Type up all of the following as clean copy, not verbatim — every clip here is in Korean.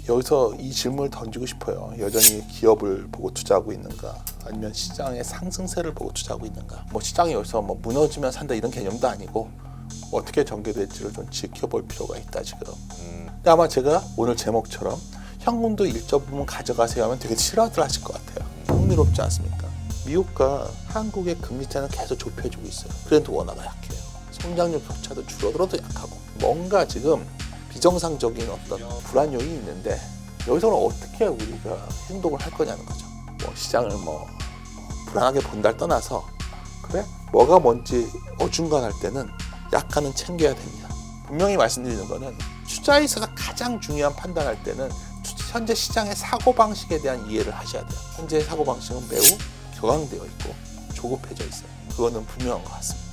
여기서 이 질문을 던지고 싶어요. 여전히 기업을 보고 투자하고 있는가, 아니면 시장의 상승세를 보고 투자하고 있는가. 뭐 시장이 여기서 뭐 무너지면 산다 이런 개념도 아니고 어떻게 전개될지를 좀 지켜볼 필요가 있다 지금. 근데 아마 제가 오늘 제목처럼 현금도 일정 부분 가져가세요 하면 되게 싫어들 하실 것 같아요. 흥미롭지 않습니까? 미국과 한국의 금리차는 계속 좁혀지고 있어요. 그래도 원화가 약해요. 성장률 격차도 줄어들어도 약하고, 뭔가 지금 비정상적인 어떤 불안 요인이 있는데 여기서는 어떻게 우리가 행동을 할 거냐는 거죠. 뭐 시장을 불안하게 본다를 떠나서, 그래? 뭐가 뭔지 어중간할 때는 약간은 챙겨야 됩니다. 분명히 말씀드리는 거는, 투자에서가 가장 중요한 판단할 때는 현재 시장의 사고방식에 대한 이해를 하셔야 돼요. 현재 사고방식은 매우 격앙되어 있고 조급해져 있어요. 그거는 분명한 것 같습니다.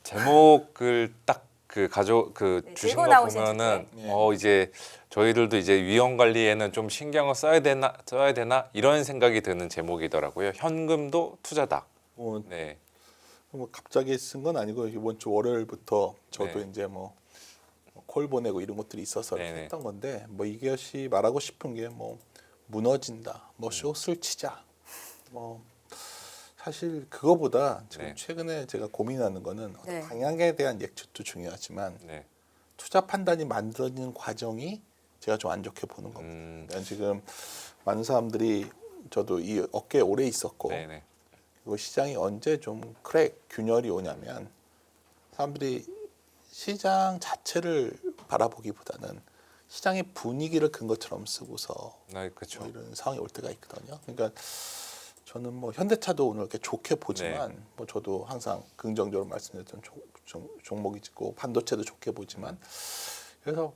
제목을 딱 주신 들고 거 나오신 보면은 주제. 이제 저희들도 이제 위험 관리에는 좀 신경을 써야 되나 이런 생각이 드는 제목이더라고요. 현금도 투자다. 네. 뭐 갑자기 쓴 건 아니고 이번 주 월요일부터 저도 네. 이제 콜 보내고 이런 것들이 있어서 이렇게 네네. 했던 건데, 이것이 말하고 싶은 게 무너진다, 숏을 치자, 사실 그거보다 지금 네. 최근에 제가 고민하는 거는 네. 방향에 대한 예측도 중요하지만 네. 투자 판단이 만들어지는 과정이 제가 좀 안 좋게 보는 겁니다. 그러니까 지금 많은 사람들이, 저도 이 업계에 오래 있었고, 네네. 그리고 시장이 언제 좀 균열이 오냐면, 사람들이 시장 자체를 바라보기보다는 시장의 분위기를 근거처럼 쓰고서 그렇죠. 이런 상황이 올 때가 있거든요. 그러니까 저는 현대차도 오늘 이렇게 좋게 보지만, 저도 항상 긍정적으로 말씀드렸던 종목이고, 반도체도 좋게 보지만, 그래서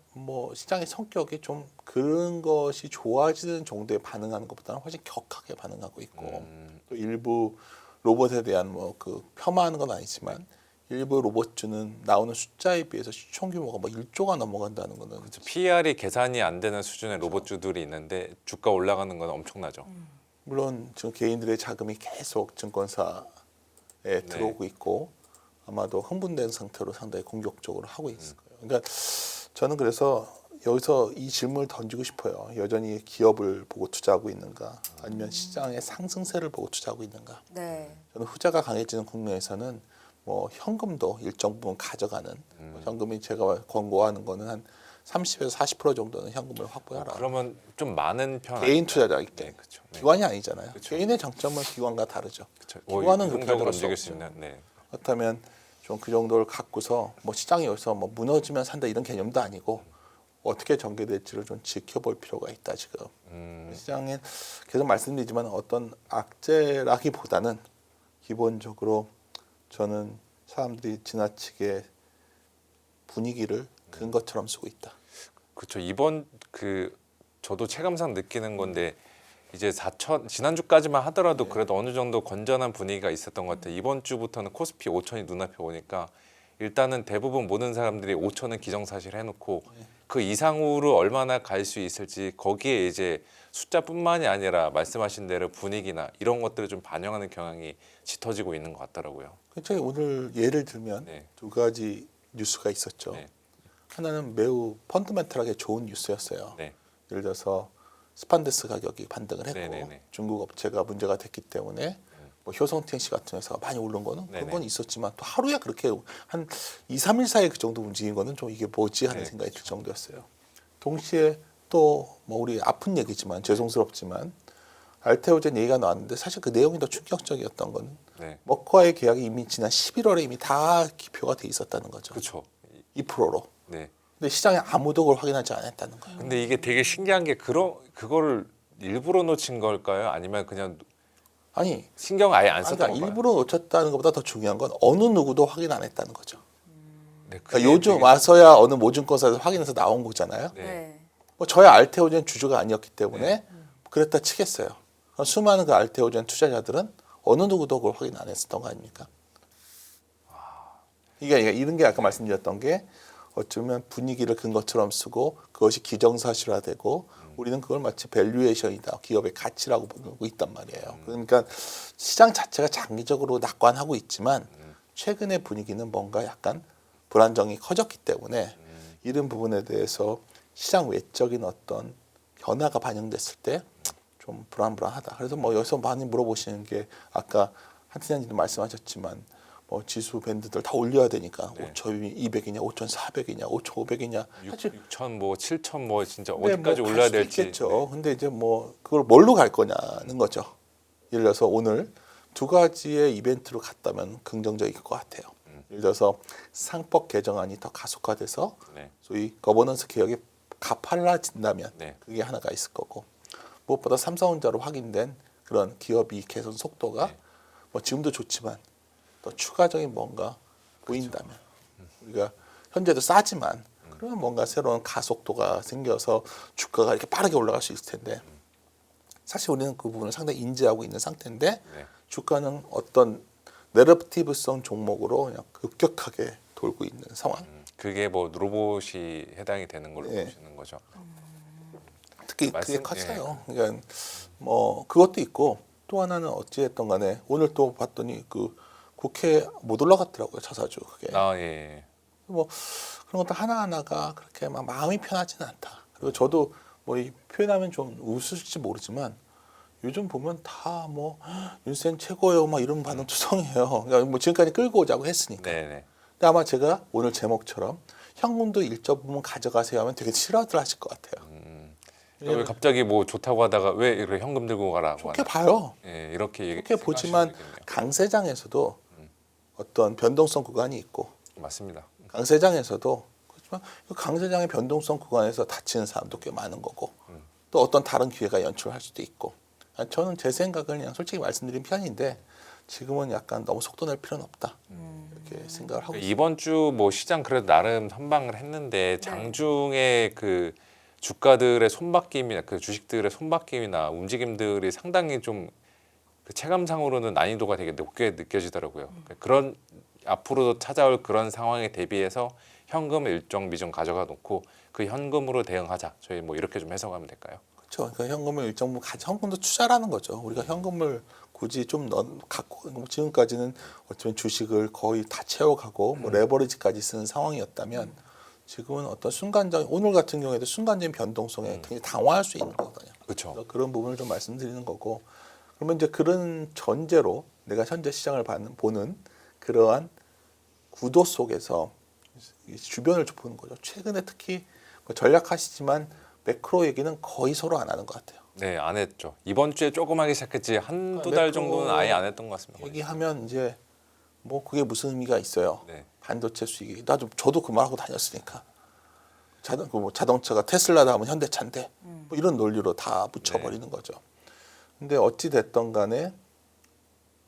시장의 성격이 좀 그런 것이 좋아지는 정도에 반응하는 것보다는 훨씬 격하게 반응하고 있고, 또 일부 로봇에 대한 폄하하는 건 아니지만, 일부 로봇주는 나오는 숫자에 비해서 시총 규모가 1조가 넘어간다는 거는, 그렇죠. PR이 계산이 안 되는 수준의 로봇주들이 있는데 주가 올라가는 건 엄청나죠. 물론 지금 개인들의 자금이 계속 증권사에 들어오고 있고, 아마도 흥분된 상태로 상당히 공격적으로 하고 있을 거예요. 그러니까 저는 그래서 여기서 이 질문을 던지고 싶어요. 여전히 기업을 보고 투자하고 있는가, 아니면 시장의 상승세를 보고 투자하고 있는가. 네. 저는 후자가 강해지는 국면에서는 현금도 일정 부분 가져가는, 현금이 제가 권고하는 거는 한 30에서 40% 정도는 현금을 확보하라. 그러면 좀 많은 편. 개인 투자자일 때. 네, 그렇죠. 네. 기관이 아니잖아요. 그쵸. 개인의 장점은 기관과 다르죠. 그렇죠. 기관은 그렇게 유동적으로 할 수 움직일 수 없죠. 있는. 네. 그렇다면 좀 그 정도를 갖고서 시장이 여기서 무너지면 산다 이런 개념도 아니고 어떻게 전개될지를 좀 지켜볼 필요가 있다 지금. 시장에 계속 말씀드리지만 어떤 악재라기보다는 기본적으로 저는 사람들이 지나치게 분위기를 근거처럼 쓰고 있다. 그렇죠. 이번 저도 체감상 느끼는 건데 이제 지난주까지만 하더라도 그래도 어느 정도 건전한 분위기가 있었던 것 같아요. 이번 주부터는 코스피 5천이 눈앞에 오니까 일단은 대부분 모든 사람들이 5천은 기정사실 해놓고 그 이상으로 얼마나 갈 수 있을지, 거기에 이제 숫자뿐만이 아니라 말씀하신 대로 분위기나 이런 것들을 좀 반영하는 경향이 짙어지고 있는 것 같더라고요. 제가 오늘 예를 들면 네. 두 가지 뉴스가 있었죠. 네. 하나는 매우 펀더멘털하게 좋은 뉴스였어요. 네. 예를 들어서 스판데스 가격이 반등을 했고, 네네네. 중국 업체가 문제가 됐기 때문에 효성TNC 같은 회사가 많이 오른 거는 그런 건 있었지만, 또 하루에 그렇게 한 2, 3일 사이에 그 정도 움직인 거는 좀 이게 뭐지 하는 생각이 들 정도였어요. 동시에 또 우리 아픈 얘기지만 죄송스럽지만 알테오젠 얘기가 나왔는데, 사실 그 내용이 더 충격적이었던 건 머크와의 계약이 이미 지난 11월에 이미 다 기표가 돼 있었다는 거죠. 그렇죠. 2%로. 네. 근데 시장에 아무도 그걸 확인하지 않았다는 거예요. 근데 이게 되게 신기한 게 그거를 일부러 놓친 걸까요? 아니면 그냥 아니, 신경 아예 안 썼던 그러니까 건가요? 일부러 놓쳤다는 것보다 더 중요한 건 어느 누구도 확인 안 했다는 거죠. 네, 그러니까 요즘 와서야 어느 모증권사에서 확인해서 나온 거잖아요. 네. 저야 알테오젠 주주가 아니었기 때문에 그랬다 치겠어요. 수많은 그 알테오젠 투자자들은 어느 누구도 그걸 확인 안 했었던 거 아닙니까? 이게 이런 게 아까 말씀드렸던 게, 어쩌면 분위기를 근거처럼 쓰고 그것이 기정사실화되고 우리는 그걸 마치 밸류에이션이다, 기업의 가치라고 보고 있단 말이에요. 그러니까 시장 자체가 장기적으로 낙관하고 있지만 최근의 분위기는 뭔가 약간 불안정이 커졌기 때문에 이런 부분에 대해서 시장 외적인 어떤 변화가 반영됐을 때 좀 불안불안하다. 그래서 뭐 여기서 많이 물어보시는 게 아까 한 팀장님도 말씀하셨지만 뭐 지수 밴드들 다 올려야 되니까 네. 5,200이냐, 5,400이냐, 5,500이냐. 사실 6천 뭐 7천 뭐 진짜 네, 어디까지 갈 올라야 수도 될지. 있겠죠. 근데 이제 뭐 그걸 뭘로 갈 거냐는 거죠. 예를 들어서 오늘 두 가지의 이벤트로 갔다면 긍정적일 것 같아요. 예를 들어서 상법 개정안이 더 가속화돼서 네. 소위 거버넌스 개혁이 가팔라진다면 네. 그게 하나가 있을 거고 무엇보다 삼성전자로 확인된 그런 기업이 개선 속도가 네. 뭐 지금도 좋지만 더 추가적인 뭔가 보인다면 우리가 현재도 싸지만 그러면 뭔가 새로운 가속도가 생겨서 주가가 이렇게 빠르게 올라갈 수 있을 텐데 사실 우리는 그 부분을 상당히 인지하고 있는 상태인데 네. 주가는 어떤 내러티브성 종목으로 그냥 급격하게 돌고 있는 상황. 그게 뭐 로봇이 해당이 되는 걸로 네. 보시는 거죠. 특히 그게 말씀- 커져요. 그러니까 뭐 그것도 있고 또 하나는 어찌됐든 간에 오늘 또 봤더니 그 국회 못 올라갔더라고요. 자사주 그게. 아 예. 뭐 그런 것도 하나하나가 그렇게 막 마음이 편하지는 않다. 그리고 저도 뭐 이 표현하면 좀 웃을지 모르지만 요즘 보면 다 뭐 윤센 최고예요 막 이런 반응 투성이에요. 그러니까 뭐 지금까지 끌고 오자고 했으니까. 네네. 근데 아마 제가 오늘 제목처럼 현금도 일정 부분 가져가세요 하면 되게 싫어들 하실 것 같아요. 왜 갑자기 뭐 좋다고 하다가 왜 이렇게 현금 들고 가라고 좋게 하나? 봐요. 예, 이렇게 좋게 보지만 강세장에서도 어떤 변동성 구간이 있고 맞습니다. 강세장에서도 그렇지만 그 강세장의 변동성 구간에서 다치는 사람도 꽤 많은 거고 또 어떤 다른 기회가 연출할 수도 있고 저는 제 생각을 그냥 솔직히 말씀드린 편인데 지금은 약간 너무 속도 낼 필요는 없다 이렇게 생각을 하고 있습니다. 이번 주 뭐 시장 그래도 나름 선방을 했는데 장중에 그 주가들의 손바뀜이나 그 주식들의 손바뀜이나 움직임들이 상당히 좀 그 체감상으로는 난이도가 되게 높게 느껴지더라고요. 그러니까 그런 앞으로도 찾아올 그런 상황에 대비해서 현금을 일정 비중 가져가 놓고 그 현금으로 대응하자. 저희 뭐 이렇게 좀 해석하면 될까요? 그렇죠. 그러니까 현금을 일정 부분 현금도 투자라는 거죠. 우리가 현금을 굳이 좀 갖고 지금까지는 어쩌면 주식을 거의 다 채워가고 뭐 레버리지까지 쓰는 상황이었다면 지금은 어떤 순간적인 오늘 같은 경우에도 순간적인 변동성에 굉장히 당황할 수 있는 거거든요. 그렇죠. 그래서 그런 부분을 좀 말씀드리는 거고 그러면 이제 그런 전제로 내가 현재 시장을 보는 그러한 구도 속에서 주변을 좀 보는 거죠. 최근에 특히 뭐 전략하시지만 매크로 얘기는 거의 서로 안 하는 것 같아요. 네, 안 했죠. 이번 주에 조금 하기 시작했지 한두 매크로 달 정도는 아예 안 했던 것 같습니다. 얘기하면 이제 뭐 그게 무슨 의미가 있어요. 네. 반도체 수익이 저도 그 말하고 다녔으니까 자동차가 테슬라다 하면 현대차인데 뭐 이런 논리로 다 붙여버리는 거죠. 근데 어찌 됐던 간에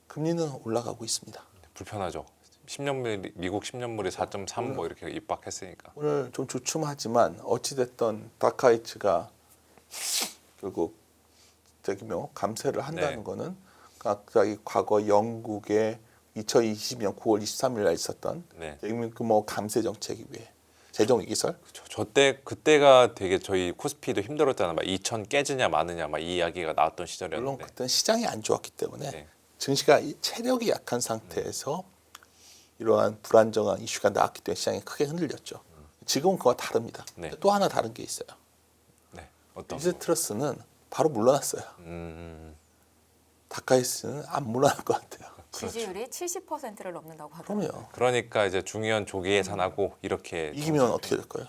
금리는 올라가고 있습니다. 불편하죠. 10년물 미국 10년물이 4.3 뭐 이렇게 입박했으니까. 오늘 좀 주춤하지만 어찌 됐던 다카이츠가 결국 저기 뭐 감세를 한다는 네. 거는 갑자기 과거 영국의 2020년 9월 23일 날 있었던 네. 뭐 감세 정책이 왜 재정 위기설 저때 그때가 되게 저희 코스피도 힘들었잖아요. 막 2천 깨지냐 마느냐 막 이 이야기가 나왔던 물론 시절이었는데. 그때는 시장이 안 좋았기 때문에 네. 증시가 체력이 약한 상태에서 이러한 불안정한 이슈가 나왔기 때문에 시장이 크게 흔들렸죠. 지금은 그와 다릅니다. 네. 또 하나 다른 게 있어요. 네. 어떤? 리즈트러스는 바로 물러났어요. 다카이스는 안 물러날 것 같아요. 지지율이 70%를 넘는다고 하더라고요. 그럼요. 그러니까 이제 중요한 조기 예산하고 이렇게 이기면 어떻게 될까요?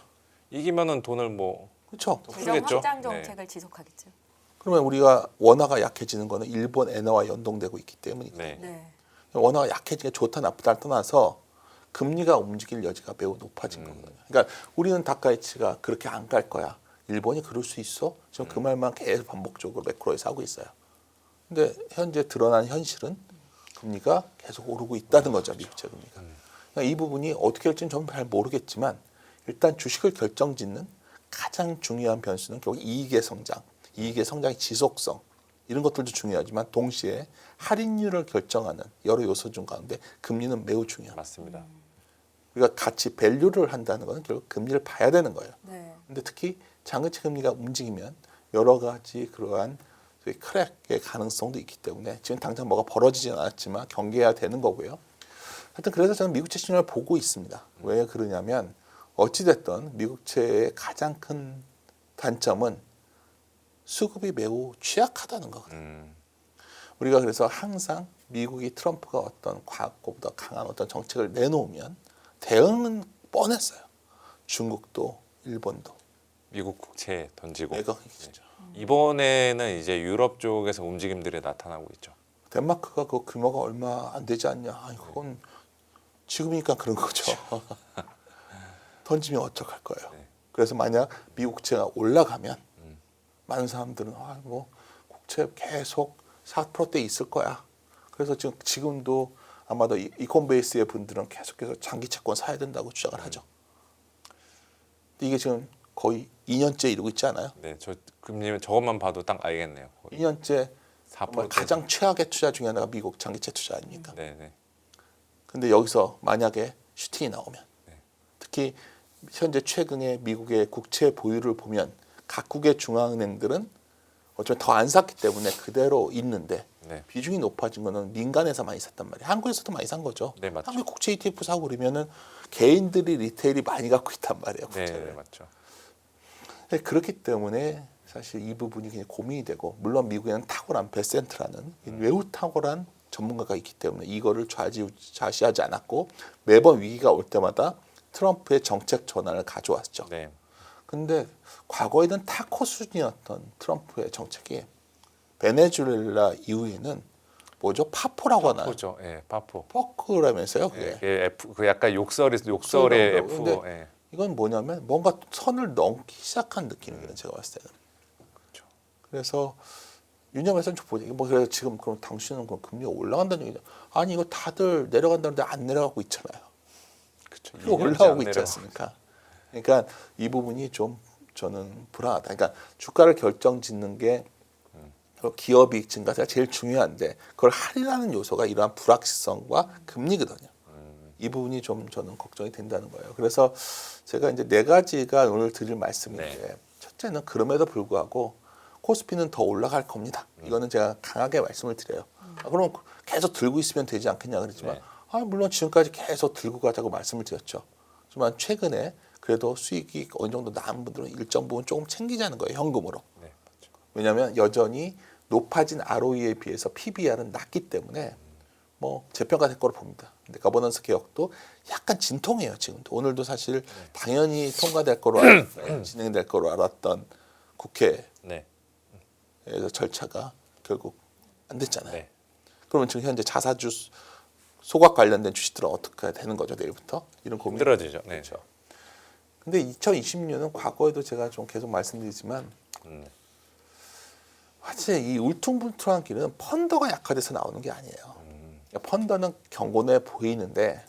이기면은 돈을 뭐 그렇죠. 재정 풀겠죠? 확장 네. 정책을 지속하겠죠. 그러면 우리가 원화가 약해지는 거는 일본 엔화와 연동되고 있기 때문이고 네. 네. 원화가 약해지게 좋다 나쁘다를 떠나서 금리가 움직일 여지가 매우 높아진 거거든요. 그러니까 우리는 다카이치가 그렇게 안 갈 거야. 일본이 그럴 수 있어? 지금 그 말만 계속 반복적으로 매크로에서 하고 있어요. 근데 현재 드러난 현실은 금리가 계속 오르고 있다는 거죠. 미국제 금리가. 그러니까 이 부분이 어떻게 될지는 저는 잘 모르겠지만 일단 주식을 결정짓는 가장 중요한 변수는 결국 이익의 성장, 이익의 성장의 지속성 이런 것들도 중요하지만 동시에 할인율을 결정하는 여러 요소 중 가운데 금리는 매우 중요합니다. 맞습니다. 우리가 같이 밸류를 한다는 것은 결국 금리를 봐야 되는 거예요. 네. 근데 특히 장기채 금리가 움직이면 여러 가지 그러한 크랙의 가능성도 있기 때문에 지금 당장 뭐가 벌어지지는 않았지만 경계해야 되는 거고요. 하여튼 그래서 저는 미국채 시장을 보고 있습니다. 왜 그러냐면 어찌됐든 미국채의 가장 큰 단점은 수급이 매우 취약하다는 거거든요. 우리가 그래서 항상 미국이 트럼프가 어떤 과거보다 강한 어떤 정책을 내놓으면 대응은 뻔했어요. 중국도 일본도 미국 국채 던지고 매각이죠. 이번에는 이제 유럽 쪽에서 움직임들이 나타나고 있죠. 덴마크가 그 규모가 얼마 안 되지 않냐. 아니, 그건 지금이니까 그런 거죠. 던지면 어떡할 거예요. 네. 그래서 만약 미국 국채가 올라가면 많은 사람들은 뭐 국채 계속 4%대 있을 거야. 그래서 지금도 아마도 이콘베이스의 분들은 계속해서 장기 채권 사야 된다고 주장을 하죠. 근데 이게 지금 거의 2년째 이루고 있지 않아요? 네, 저 금리 저것만 봐도 딱 알겠네요. 거의 2년째 4% 가장 최악의 투자 중에 하나가 미국 장기채 투자 아닙니까? 네, 네. 근데 여기서 만약에 슈팅이 나오면 네. 특히 현재 최근에 미국의 국채 보유를 보면 각국의 중앙은행들은 어쩌면 더 안 샀기 때문에 그대로 있는데 네. 비중이 높아진 거는 민간에서 많이 샀단 말이에요. 한국에서도 많이 산 거죠. 네, 맞죠. 한국 국채 ETF 사고 그러면은 개인들이 리테일이 많이 갖고 있단 말이에요. 네, 국채를. 네, 맞죠. 그렇기 때문에 사실 이 부분이 굉장히 고민이 되고 물론 미국에는 탁월한 베센트라는 매우 탁월한 전문가가 있기 때문에 이거를 좌시하지 않았고 매번 위기가 올 때마다 트럼프의 정책 전환을 가져왔죠. 네. 근데 과거에는 타코 수준이었던 트럼프의 정책이 베네수엘라 이후에는 뭐죠? 파포라고 하나요? 파포죠. 예, 파포. 퍼크라면서요, 그게. 예, 그게 F 그 약간 욕설의 욕설이라고 F. 그러고. 예. 이건 뭐냐면 뭔가 선을 넘기 시작한 느낌이에요, 제가 봤을 때는. 그렇죠. 그래서 유념해서는 좀 보자. 뭐 그래서 지금 그럼 당신은 그럼 금리가 올라간다는 얘기죠. 아니 이거 다들 내려간다는데 안 내려가고 있잖아요. 그렇죠. 이거 올라오고 있지 않습니까? 그러니까 이 부분이 좀 저는 불안하다. 그러니까 주가를 결정짓는 게 기업이익 증가세가 제일 중요한데 그걸 할인하는 요소가 이러한 불확실성과 금리거든요. 이 부분이 좀 저는 걱정이 된다는 거예요. 그래서 제가 이제 네 가지가 오늘 드릴 말씀인데 네. 첫째는 그럼에도 불구하고 코스피는 더 올라갈 겁니다. 이거는 제가 강하게 말씀을 드려요. 그럼 계속 들고 있으면 되지 않겠냐 그랬지만 네. 물론 지금까지 계속 들고 가자고 말씀을 드렸죠. 하지만 최근에 그래도 수익이 어느 정도 남은 분들은 일정 부분 조금 챙기자는 거예요. 현금으로. 네, 맞죠. 왜냐하면 여전히 높아진 ROE에 비해서 PBR은 낮기 때문에 뭐 재평가될 거로 봅니다. 근데 거버넌스 개혁도 약간 진통해요. 지금도 오늘도 사실 당연히 통과될 거로 진행될 거로 알았던 국회에서 네. 절차가 결국 안 됐잖아요. 네. 그러면 지금 현재 자사주 소각 관련된 주식들은 어떻게 되는 거죠? 내일부터 이런 고민. 힘들어지죠. 네. 그렇죠. 근데 2020년은 과거에도 제가 좀 계속 말씀드리지만 사실 이 울퉁불퉁한 길은 펀더가 약화돼서 나오는 게 아니에요. 그러니까 펀더는 경고내 보이는데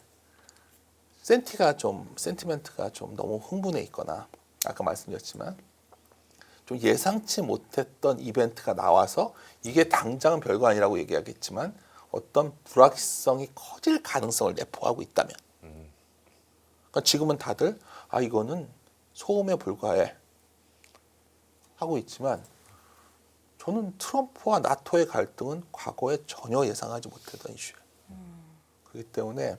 센티멘트가 좀 너무 흥분해 있거나 아까 말씀드렸지만 좀 예상치 못했던 이벤트가 나와서 이게 당장은 별거 아니라고 얘기하겠지만 어떤 불확실성이 커질 가능성을 내포하고 있다면 그러니까 지금은 다들 이거는 소음에 불과해 하고 있지만 저는 트럼프와 나토의 갈등은 과거에 전혀 예상하지 못했던 이슈예요. 그렇기 때문에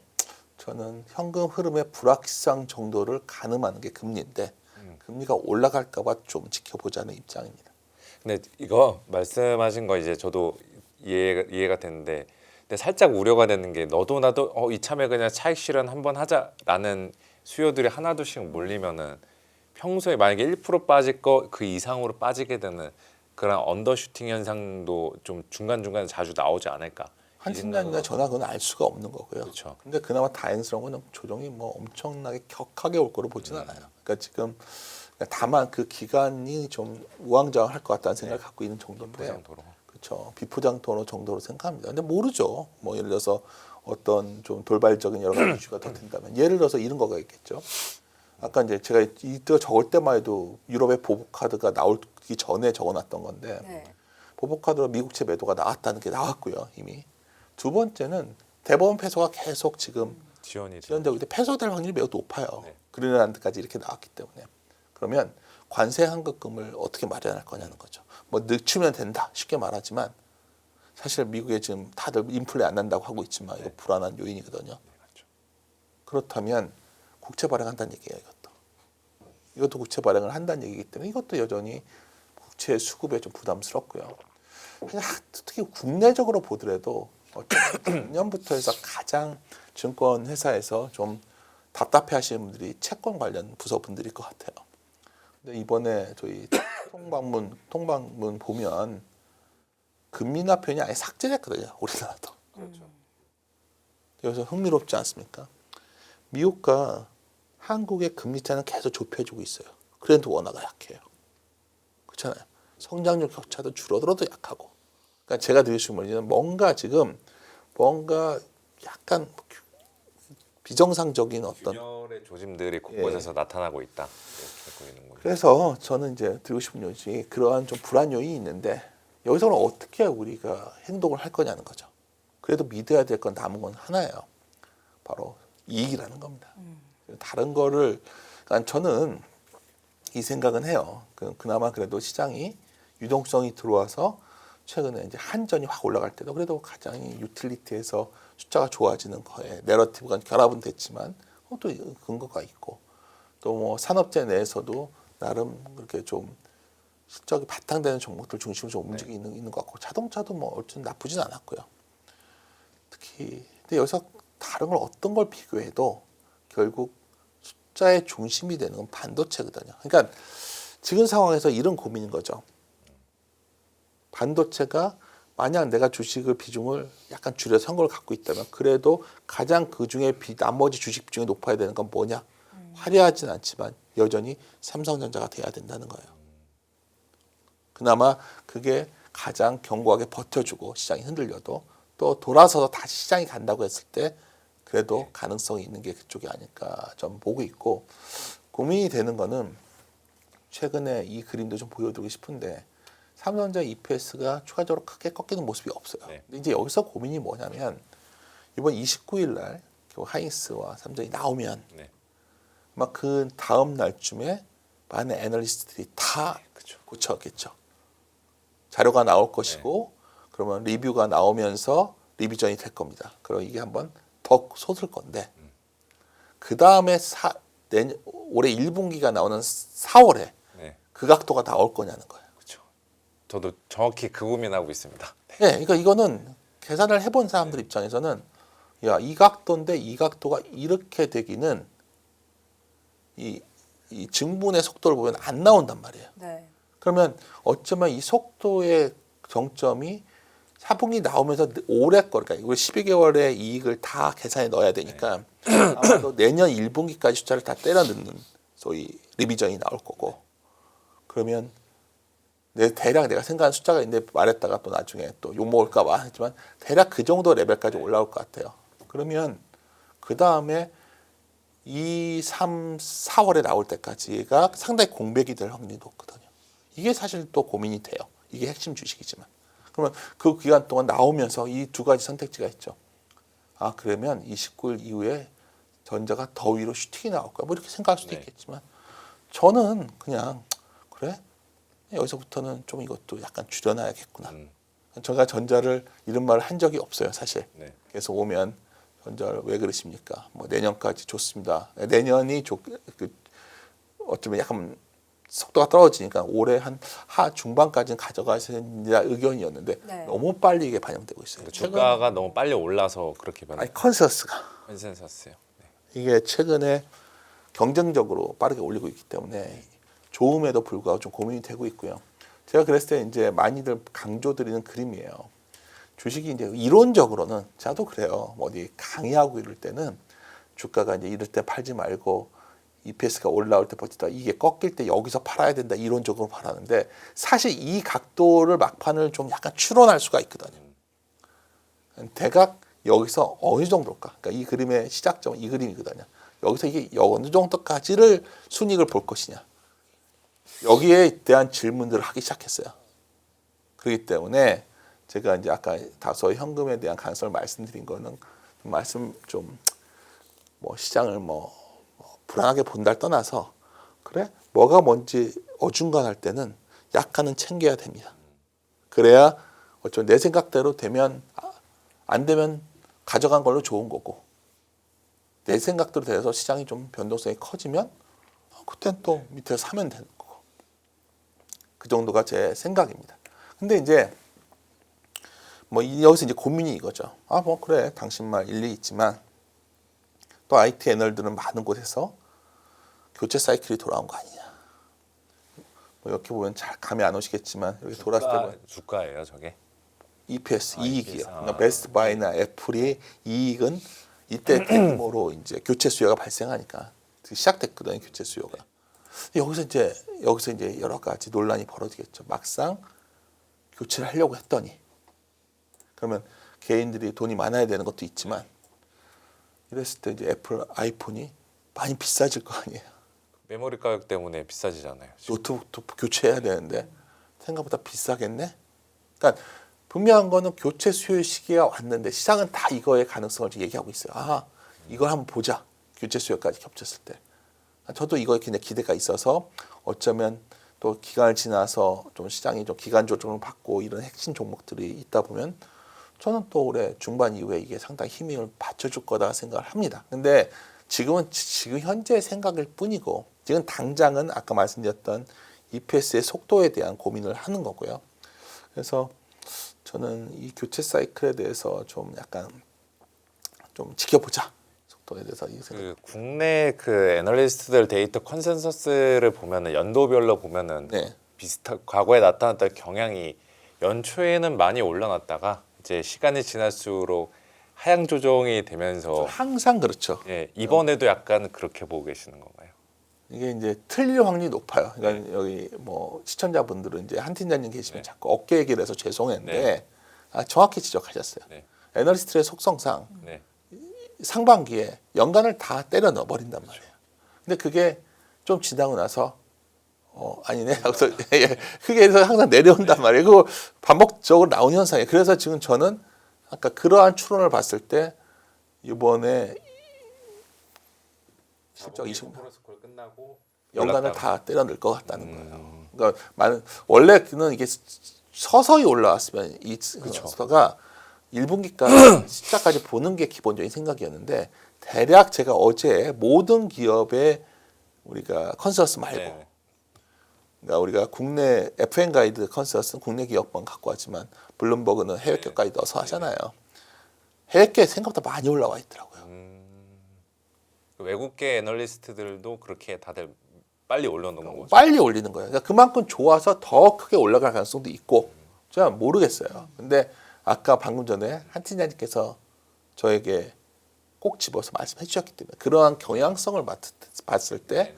저는 현금 흐름의 불확실성 정도를 가늠하는 게 금리인데 금리가 올라갈까 봐 좀 지켜보자는 입장입니다. 근데 이거 말씀하신 거 이제 저도 이해가 됐는데 근데 살짝 우려가 되는 게 너도 나도 이참에 그냥 차익 실현 한번 하자라는 수요들이 하나둘씩 몰리면은 평소에 만약에 1% 빠질 거 그 이상으로 빠지게 되는 그런 언더슈팅 현상도 좀 중간중간에 자주 나오지 않을까. 한 순간이나 전화 그건 알 수가 없는 거고요. 그렇죠. 근데 그나마 다행스러운 건 조정이 뭐 엄청나게 격하게 올 거로 보진 않아요. 그러니까 지금 다만 그 기간이 좀 우왕좌왕할 것 같다는 생각을 갖고 있는 정도인데 포장도로. 그렇죠. 비포장도로 정도로 생각합니다. 근데 모르죠. 뭐 예를 들어서 어떤 좀 돌발적인 여러 가지 이슈가 더 된다면 예를 들어서 이런 거가 있겠죠. 아까 이제 제가 이거 적을 때만 해도 유럽의 보복 카드가 나오기 전에 적어놨던 건데 네. 보복 카드로 미국채 매도가 나왔다는 게 나왔고요 이미. 두 번째는 대법원 패소가 계속 지금 지연이 지연되고 있는데 패소될 확률이 매우 높아요. 네. 그린란드까지 이렇게 나왔기 때문에. 그러면 관세 환급금을 어떻게 마련할 거냐는 거죠. 뭐 늦추면 된다 쉽게 말하지만 사실 미국에 지금 다들 인플레 안 난다고 하고 있지만 이거 불안한 요인이거든요. 맞죠. 그렇다면 국채 발행한다는 얘기예요. 이것도 국채 발행을 한다는 얘기이기 때문에 이것도 여전히 국채 수급에 좀 부담스럽고요. 그냥 특히 국내적으로 보더라도 작년부터 해서 가장 증권 회사에서 좀 답답해하시는 분들이 채권 관련 부서분들일 것 같아요. 근데 이번에 저희 통방문 보면 금리 인하 표현이 아예 삭제됐거든요. 우리나라도. 그렇죠. 여기서 흥미롭지 않습니까? 미국과 한국의 금리 차는 계속 좁혀지고 있어요. 그래도 원화가 약해요. 그렇잖아요. 성장률 격차도 줄어들어도 약하고. 그러니까 제가 드릴 수 있는 말은 뭔가 약간 비정상적인 어떤 균열의 조짐들이 곳곳에서 나타나고 있다. 이렇게 보이는 거죠. 그래서 저는 이제 드리고 싶은 요지 그러한 좀 불안 요인이 있는데 여기서는 어떻게 우리가 행동을 할 거냐는 거죠. 그래도 믿어야 될 건 남은 건 하나예요. 바로 이익이라는 겁니다. 다른 거를 그러니까 저는 이 생각은 해요. 그나마 그래도 시장이 유동성이 들어와서 최근에 이제 한전이 확 올라갈 때도 그래도 가장 유틸리티에서 숫자가 좋아지는 거에 내러티브가 결합은 됐지만 또 근거가 있고 또 뭐 산업재 내에서도 나름 그렇게 좀 실적이 바탕되는 종목들 중심으로 좀 움직이고 있는 것 같고 자동차도 뭐 어쨌든 나쁘진 않았고요. 특히 근데 여기서 다른 걸 어떤 걸 비교해도 결국 숫자의 중심이 되는 건 반도체거든요. 그러니까 지금 상황에서 이런 고민인 거죠. 반도체가 만약 내가 주식을 비중을 약간 줄여서 한 걸 갖고 있다면 그래도 가장 그 중에 나머지 주식 비중이 높아야 되는 건 뭐냐? 화려하진 않지만 여전히 삼성전자가 돼야 된다는 거예요. 그나마 그게 가장 견고하게 버텨주고 시장이 흔들려도 또 돌아서서 다시 시장이 간다고 했을 때 그래도 가능성이 있는 게 그쪽이 아닐까 좀 보고 있고 고민이 되는 거는 최근에 이 그림도 좀 보여드리고 싶은데 삼성전자 EPS가 추가적으로 크게 꺾이는 모습이 없어요. 근데 이제 여기서 고민이 뭐냐면 이번 29일 날 하이닉스와 삼성이 나오면 막 그 다음 날쯤에 많은 애널리스트들이 다 고쳐겠죠. 자료가 나올 것이고 그러면 리뷰가 나오면서 리비전이 될 겁니다. 그럼 이게 한번 더 솟을 건데 그 다음에 올해 1분기가 나오는 4월에 그 각도가 나올 거냐는 거예요. 그렇죠. 저도 정확히 그 고민하고 있습니다. 네, 그러니까 이거는 계산을 해본 사람들 입장에서는 야, 이 각도인데 이 각도가 이렇게 되기는 이 증분의 속도를 보면 안 나온단 말이에요. 네. 그러면 어쩌면 이 속도의 정점이 4분기 나오면서 올해 거, 그러니까 우리 12개월의 이익을 다 계산에 넣어야 되니까 아마도 내년 1분기까지 숫자를 다 때려 넣는 소위 리비전이 나올 거고 그러면 대략 내가 생각한 숫자가 있는데 말했다가 또 나중에 또 욕먹을까 봐 했지만 대략 그 정도 레벨까지 올라올 것 같아요. 그러면 그 다음에 2, 3, 4월에 나올 때까지가 상당히 공백이 될 확률이 높거든요. 이게 사실 또 고민이 돼요. 이게 핵심 주식이지만. 그러면 그 기간 동안 나오면서 이 두 가지 선택지가 있죠. 아, 그러면 29일 이후에 전자가 더 위로 슈팅이 나올 거야. 뭐 이렇게 생각할 수도 있겠지만 저는 그냥 그래? 여기서부터는 좀 이것도 약간 줄여놔야겠구나. 제가 전자를 이런 말을 한 적이 없어요, 사실. 그래서 오면 전자를 왜 그러십니까? 뭐 내년까지 좋습니다. 내년이 어쩌면 약간 속도가 떨어지니까 올해 한 중반까지는 가져가셔야 된다 의견이었는데 너무 빨리 이게 반영되고 있어요. 주가가 너무 빨리 올라서 그렇게 아니 컨센서스가 컨센서스요. 이게 최근에 경쟁적으로 빠르게 올리고 있기 때문에 좋음에도 불구하고 좀 고민이 되고 있고요. 제가 그랬을 때 이제 많이들 강조드리는 그림이에요. 주식이 이제 이론적으로는 저도 그래요. 어디 강의하고 이럴 때는 주가가 이제 이럴 때 팔지 말고 EPS가 올라올 때 버티다 이게 꺾일 때 여기서 팔아야 된다 이론적으로 말하는데 사실 이 각도를 막판을 좀 약간 추론할 수가 있거든요. 대각 여기서 어느 정도일까? 그러니까 이 그림의 시작점은 이 그림이거든요. 여기서 이게 어느 정도까지를 순익을 볼 것이냐. 여기에 대한 질문들을 하기 시작했어요. 그렇기 때문에 제가 이제 아까 다소 현금에 대한 가능성을 말씀드린 거는 뭐 시장을 불안하게 본다를 떠나서 그래 뭐가 뭔지 어중간할 때는 약간은 챙겨야 됩니다. 그래야 어쩌면 내 생각대로 되면 안 되면 가져간 걸로 좋은 거고 내 생각대로 돼서 시장이 좀 변동성이 커지면 그땐 또 밑에서 사면 되는 거고. 그 정도가 제 생각입니다. 근데 이제 뭐 여기서 이제 고민이 이거죠. 뭐 그래 당신 말 일리 있지만 또 IT 애널들은 많은 곳에서 교체 사이클이 돌아온 거 아니냐. 뭐 이렇게 보면 잘 감이 안 오시겠지만 여기 돌았을 때 보면 주가예요, 저게. EPS 이익이요. EPS. 그러니까 베스트바이나 애플이 이익은 이때 대규모로 이제 교체 수요가 발생하니까 시작됐거든요. 교체 수요가. 여기서 이제 여러 가지 논란이 벌어지겠죠. 막상 교체를 하려고 했더니 그러면 개인들이 돈이 많아야 되는 것도 있지만 이랬을 때 이제 애플 아이폰이 많이 비싸질 거 아니에요. 메모리 가격 때문에 비싸지잖아요. 지금. 노트북도 교체해야 되는데 생각보다 비싸겠네. 그러니까 분명한 거는 교체 수요 시기가 왔는데 시장은 다 이거의 가능성을 얘기하고 있어요. 이걸 한번 보자. 교체 수요까지 겹쳤을 때. 저도 이거에 굉장히 기대가 있어서 어쩌면 또 기간을 지나서 좀 시장이 좀 기간 조정을 받고 이런 핵심 종목들이 있다 보면 저는 또 올해 중반 이후에 이게 상당히 힘을 받쳐줄 거다 생각을 합니다. 근데 지금 현재 생각일 뿐이고 지금 당장은 아까 말씀드렸던 EPS의 속도에 대한 고민을 하는 거고요. 그래서 저는 이 교체 사이클에 대해서 좀 약간 좀 지켜보자. 속도에 대해서 이 생각. 그 국내 그 애널리스트들 데이터 컨센서스를 보면은 연도별로 보면은 네. 비슷한 과거에 나타났던 경향이 연초에는 많이 올라놨다가 이제 시간이 지날수록 하향 조정이 되면서 항상 그렇죠. 예, 이번에도 약간 그렇게 보고 계시는 건가요? 이게 이제 틀릴 확률이 높아요. 그러니까 여기 뭐 시청자분들은 이제 한 팀장님 계시면 네. 자꾸 어깨 얘기를 해서 죄송했는데 네. 정확히 지적하셨어요. 네. 애널리스트의 속성상 네. 상반기에 연간을 다 때려 넣어 버린단 말이에요. 근데 그게 좀 지나고 나서 아니네 하고서 그게 해서 항상 내려온단 말이에요. 그거 반복적으로 나온 현상이에요. 그래서 지금 저는 아까 그러한 추론을 봤을 때 이번에 실적 20% 스콜 끝나고 연간을 다 때려 넣을 것 같다는 거예요. 그러니까 원래는 이게 서서히 올라왔으면 이 수가 1분기까지 시작까지 보는 게 기본적인 생각이었는데 대략 제가 어제 모든 기업의 우리가 컨센서스 말고 네. 그러니까 우리가 국내 FN 가이드 컨센서스는 국내 기업만 갖고 왔지만 블룸버그는 해외 기업 가이드 넣어서 하잖아요. 해외 게 생각보다 많이 올라와 있더라고요. 외국계 애널리스트들도 그렇게 다들 빨리 올려놓은 거죠. 빨리 올리는 거예요. 그러니까 그만큼 좋아서 더 크게 올라갈 가능성도 있고 제가 모르겠어요. 근데 아까 방금 전에 한 팀장님께서 저에게 꼭 집어서 말씀해 주셨기 때문에 그러한 경향성을 봤을 때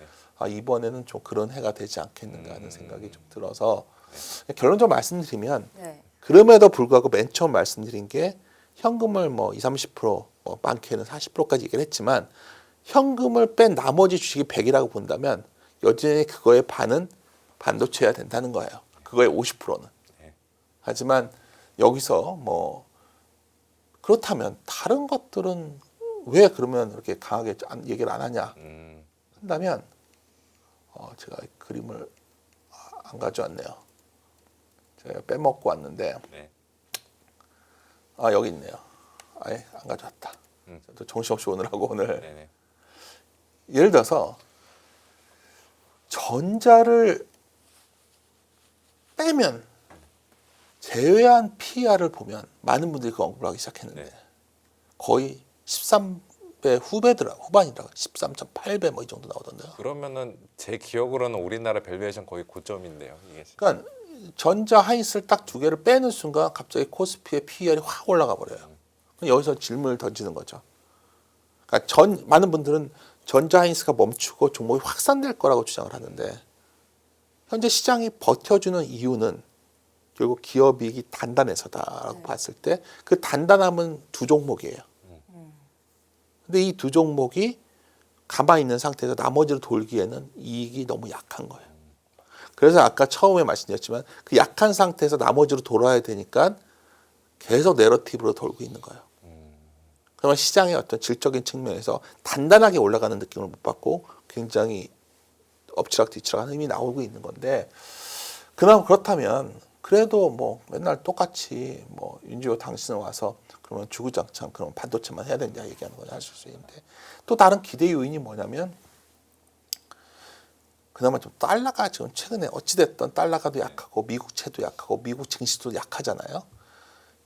이번에는 좀 그런 해가 되지 않겠는가 하는 생각이 좀 들어서 결론적으로 말씀드리면 네. 그럼에도 불구하고 맨 처음 말씀드린 게 현금을 뭐 20-30%, 뭐 많게는 40%까지 얘기를 했지만 현금을 뺀 나머지 주식이 100이라고 본다면 여전히 그거의 반은 반도체여야 된다는 거예요. 그거의 50%는. 하지만 여기서 뭐 그렇다면 다른 것들은 왜 그러면 이렇게 강하게 얘기를 안 하냐 한다면 제가 그림을 안 가져왔네요. 제가 빼먹고 왔는데 네. 여기 있네요. 아예 안 가져왔다. 또 정신없이 오느라고 오늘. 네네. 예를 들어서 전자를 빼면 제외한 PER을 보면 많은 분들이 그 언급을 하기 시작했는데 네. 거의 13배 후반이더라고요. 13.8배 뭐 이 정도 나오던데요. 그러면은 제 기억으로는 우리나라 밸류에이션 거의 고점인데요. 이게 그러니까 전자 하이스를 딱 두 개를 빼는 순간 갑자기 코스피의 PER이 확 올라가 버려요. 여기서 질문을 던지는 거죠. 그러니까 많은 분들은 전자 하이스가 멈추고 종목이 확산될 거라고 주장을 하는데 현재 시장이 버텨주는 이유는 결국 기업이익이 단단해서다라고 봤을 때 그 단단함은 두 종목이에요. 근데 이 두 종목이 가만히 있는 상태에서 나머지로 돌기에는 이익이 너무 약한 거예요. 그래서 아까 처음에 말씀드렸지만 그 약한 상태에서 나머지로 돌아야 되니까 계속 내러티브로 돌고 있는 거예요. 그러면 시장의 어떤 질적인 측면에서 단단하게 올라가는 느낌을 못 받고 굉장히 엎치락뒤치락하는 힘이 나오고 있는 건데 그렇다면 그래도 뭐 맨날 똑같이 뭐 윤지호 당신은 와서 그러면 주구장창 그런 반도체만 해야 된다 얘기하는 건 하실 수 있는데 또 다른 기대 요인이 뭐냐면 그나마 좀 달러가 지금 최근에 어찌됐든 달러가도 약하고 미국채도 약하고 미국 증시도 약하잖아요.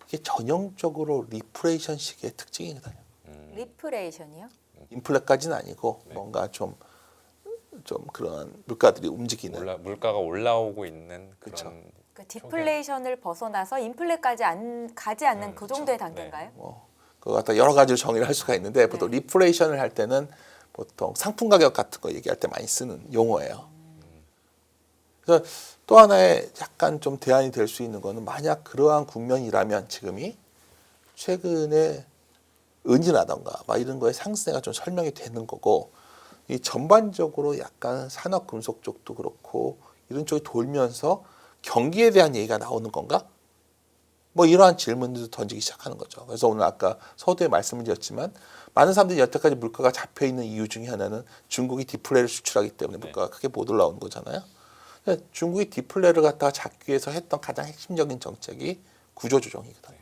이게 전형적으로 리플레이션식의 특징이거든요. 리프레이션이요? 인플레까지는 아니고 뭔가 좀 그런 물가들이 움직이는 물가가 올라오고 있는 그런 그쵸. 그러니까 디플레이션을 벗어나서 인플레까지 가지 않는 그 정도의 그렇죠. 단계인가요? 뭐 그거 갖다 여러 가지로 정의를 할 수가 있는데 보통 리플레이션을 할 때는 보통 상품 가격 같은 거 얘기할 때 많이 쓰는 용어예요. 그래서 또 하나의 약간 좀 대안이 될 수 있는 거는 만약 그러한 국면이라면 지금이 최근에 은이라던가 막 이런 거에 상승세가 좀 설명이 되는 거고 이 전반적으로 약간 산업 금속 쪽도 그렇고 이런 쪽이 돌면서 경기에 대한 얘기가 나오는 건가? 뭐 이러한 질문들도 던지기 시작하는 거죠. 그래서 오늘 아까 서두에 말씀을 드렸지만 많은 사람들이 여태까지 물가가 잡혀 있는 이유 중에 하나는 중국이 디플레를 수출하기 때문에 물가가 크게 못 올라오는 거잖아요. 중국이 디플레를 갖다가 잡기 위해서 했던 가장 핵심적인 정책이 구조조정이거든요.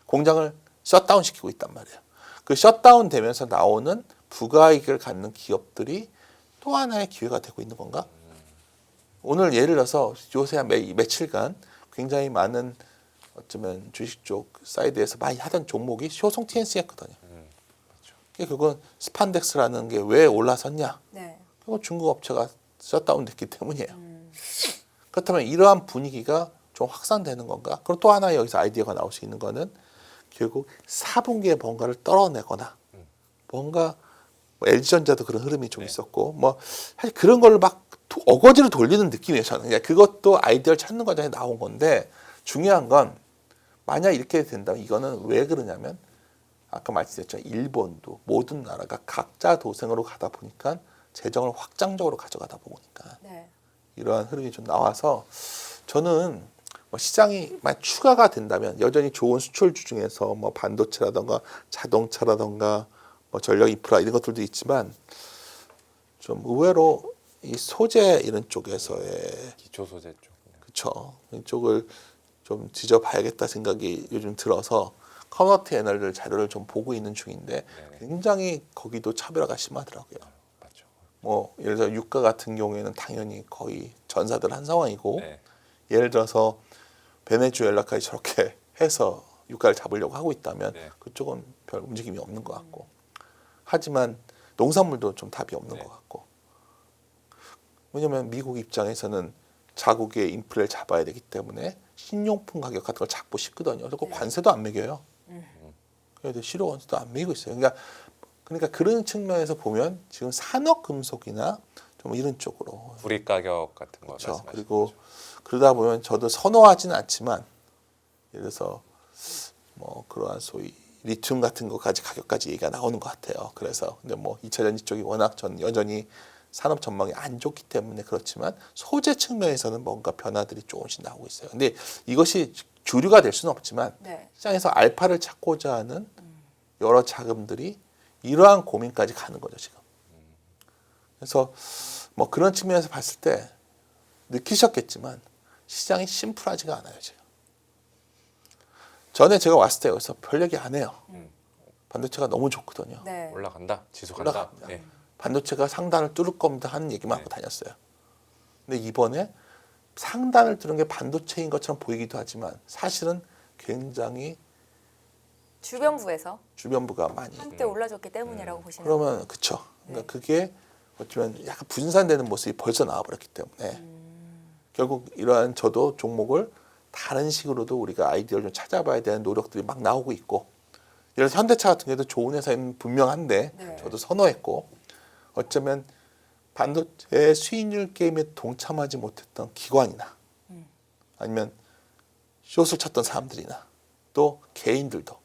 공장을 셧다운 시키고 있단 말이에요. 그 셧다운 되면서 나오는 부가이익을 갖는 기업들이 또 하나의 기회가 되고 있는 건가? 오늘 예를 들어서 요새 한 며칠간 굉장히 많은 어쩌면 주식 쪽 사이드에서 많이 하던 종목이 효성 TNC였거든요. 그건 스판덱스라는 게 왜 올라섰냐? 네. 그건 중국 업체가 셧다운됐기 때문이에요. 그렇다면 이러한 분위기가 좀 확산되는 건가? 그럼 또 하나 여기서 아이디어가 나올 수 있는 거는 결국 4분기에 뭔가를 떨어내거나 뭔가 뭐 LG전자도 그런 흐름이 좀 있었고 뭐 사실 그런 걸로 막 어거지로 돌리는 느낌이에요. 저는 그냥 그것도 아이디어를 찾는 과정에 나온 건데 중요한 건 만약 이렇게 된다면 이거는 왜 그러냐면 아까 말씀드렸죠. 일본도 모든 나라가 각자 도생으로 가다 보니까 재정을 확장적으로 가져가다 보니까 네. 이러한 흐름이 좀 나와서 저는 뭐 시장이 만약 추가가 된다면 여전히 좋은 수출주 중에서 뭐 반도체라던가 자동차라던가 뭐 전력 인프라 이런 것들도 있지만 좀 의외로 이 소재 이런 쪽에서의 기초 소재 쪽. 그쵸 이쪽을 좀 뒤져봐야겠다 생각이 요즘 들어서 커머티 애널들 자료를 좀 보고 있는 중인데 굉장히 거기도 차별화가 심하더라고요. 맞죠. 뭐 예를 들어 유가 같은 경우에는 당연히 거의 전사들 한 상황이고 네. 예를 들어서 베네수엘라까지 저렇게 해서 유가를 잡으려고 하고 있다면 네. 그쪽은 별 움직임이 없는 것 같고 하지만 농산물도 좀 답이 없는 네. 것 같고 왜냐하면 미국 입장에서는 자국의 인플레를 잡아야 되기 때문에 식료품 가격 같은 걸 잡고 싶거든요. 그래서 네. 관세도 안 매겨요. 그래도 실효 관세도 안 매기고 있어요. 그러니까 그런 측면에서 보면 지금 산업금속이나 좀 이런 쪽으로 불입 가격 같은 거 그렇죠. 말씀하시는 그리고 거죠. 그러다 보면 저도 선호하지는 않지만 예를 들어서 뭐 그러한 소위 리튬 같은 것까지 가격까지 얘기가 나오는 것 같아요. 그래서 근데 뭐 2차 전지 쪽이 워낙 전 여전히 산업 전망이 안 좋기 때문에 그렇지만 소재 측면에서는 뭔가 변화들이 조금씩 나오고 있어요. 근데 이것이 주류가 될 수는 없지만 네. 시장에서 알파를 찾고자 하는 여러 자금들이 이러한 고민까지 가는 거죠 지금. 그래서 뭐 그런 측면에서 봤을 때 느끼셨겠지만 시장이 심플하지가 않아요 지금. 전에 제가 왔을 때 여기서 별 얘기 안 해요. 반도체가 너무 좋거든요. 네. 올라간다, 지속한다. 올라갑니다. 예. 반도체가 상단을 뚫을 겁니다 하는 얘기만 하고 네. 다녔어요. 근데 이번에 상단을 뚫은 게 반도체인 것처럼 보이기도 하지만 사실은 굉장히 주변부에서 주변부가 많이 한때 올라줬기 때문이라고 보시는 그러면 그쵸. 그러니까 네. 그게 어쩌면 약간 분산되는 모습이 벌써 나와버렸기 때문에 결국 이러한 저도 종목을 다른 식으로도 우리가 아이디어를 좀 찾아봐야 되는 노력들이 막 나오고 있고 예를 들어서 현대차 같은 경우도 좋은 회사는 분명한데 네. 저도 선호했고 어쩌면 반도체 수익률 게임에 동참하지 못했던 기관이나 아니면 숏을 쳤던 사람들이나 또 개인들도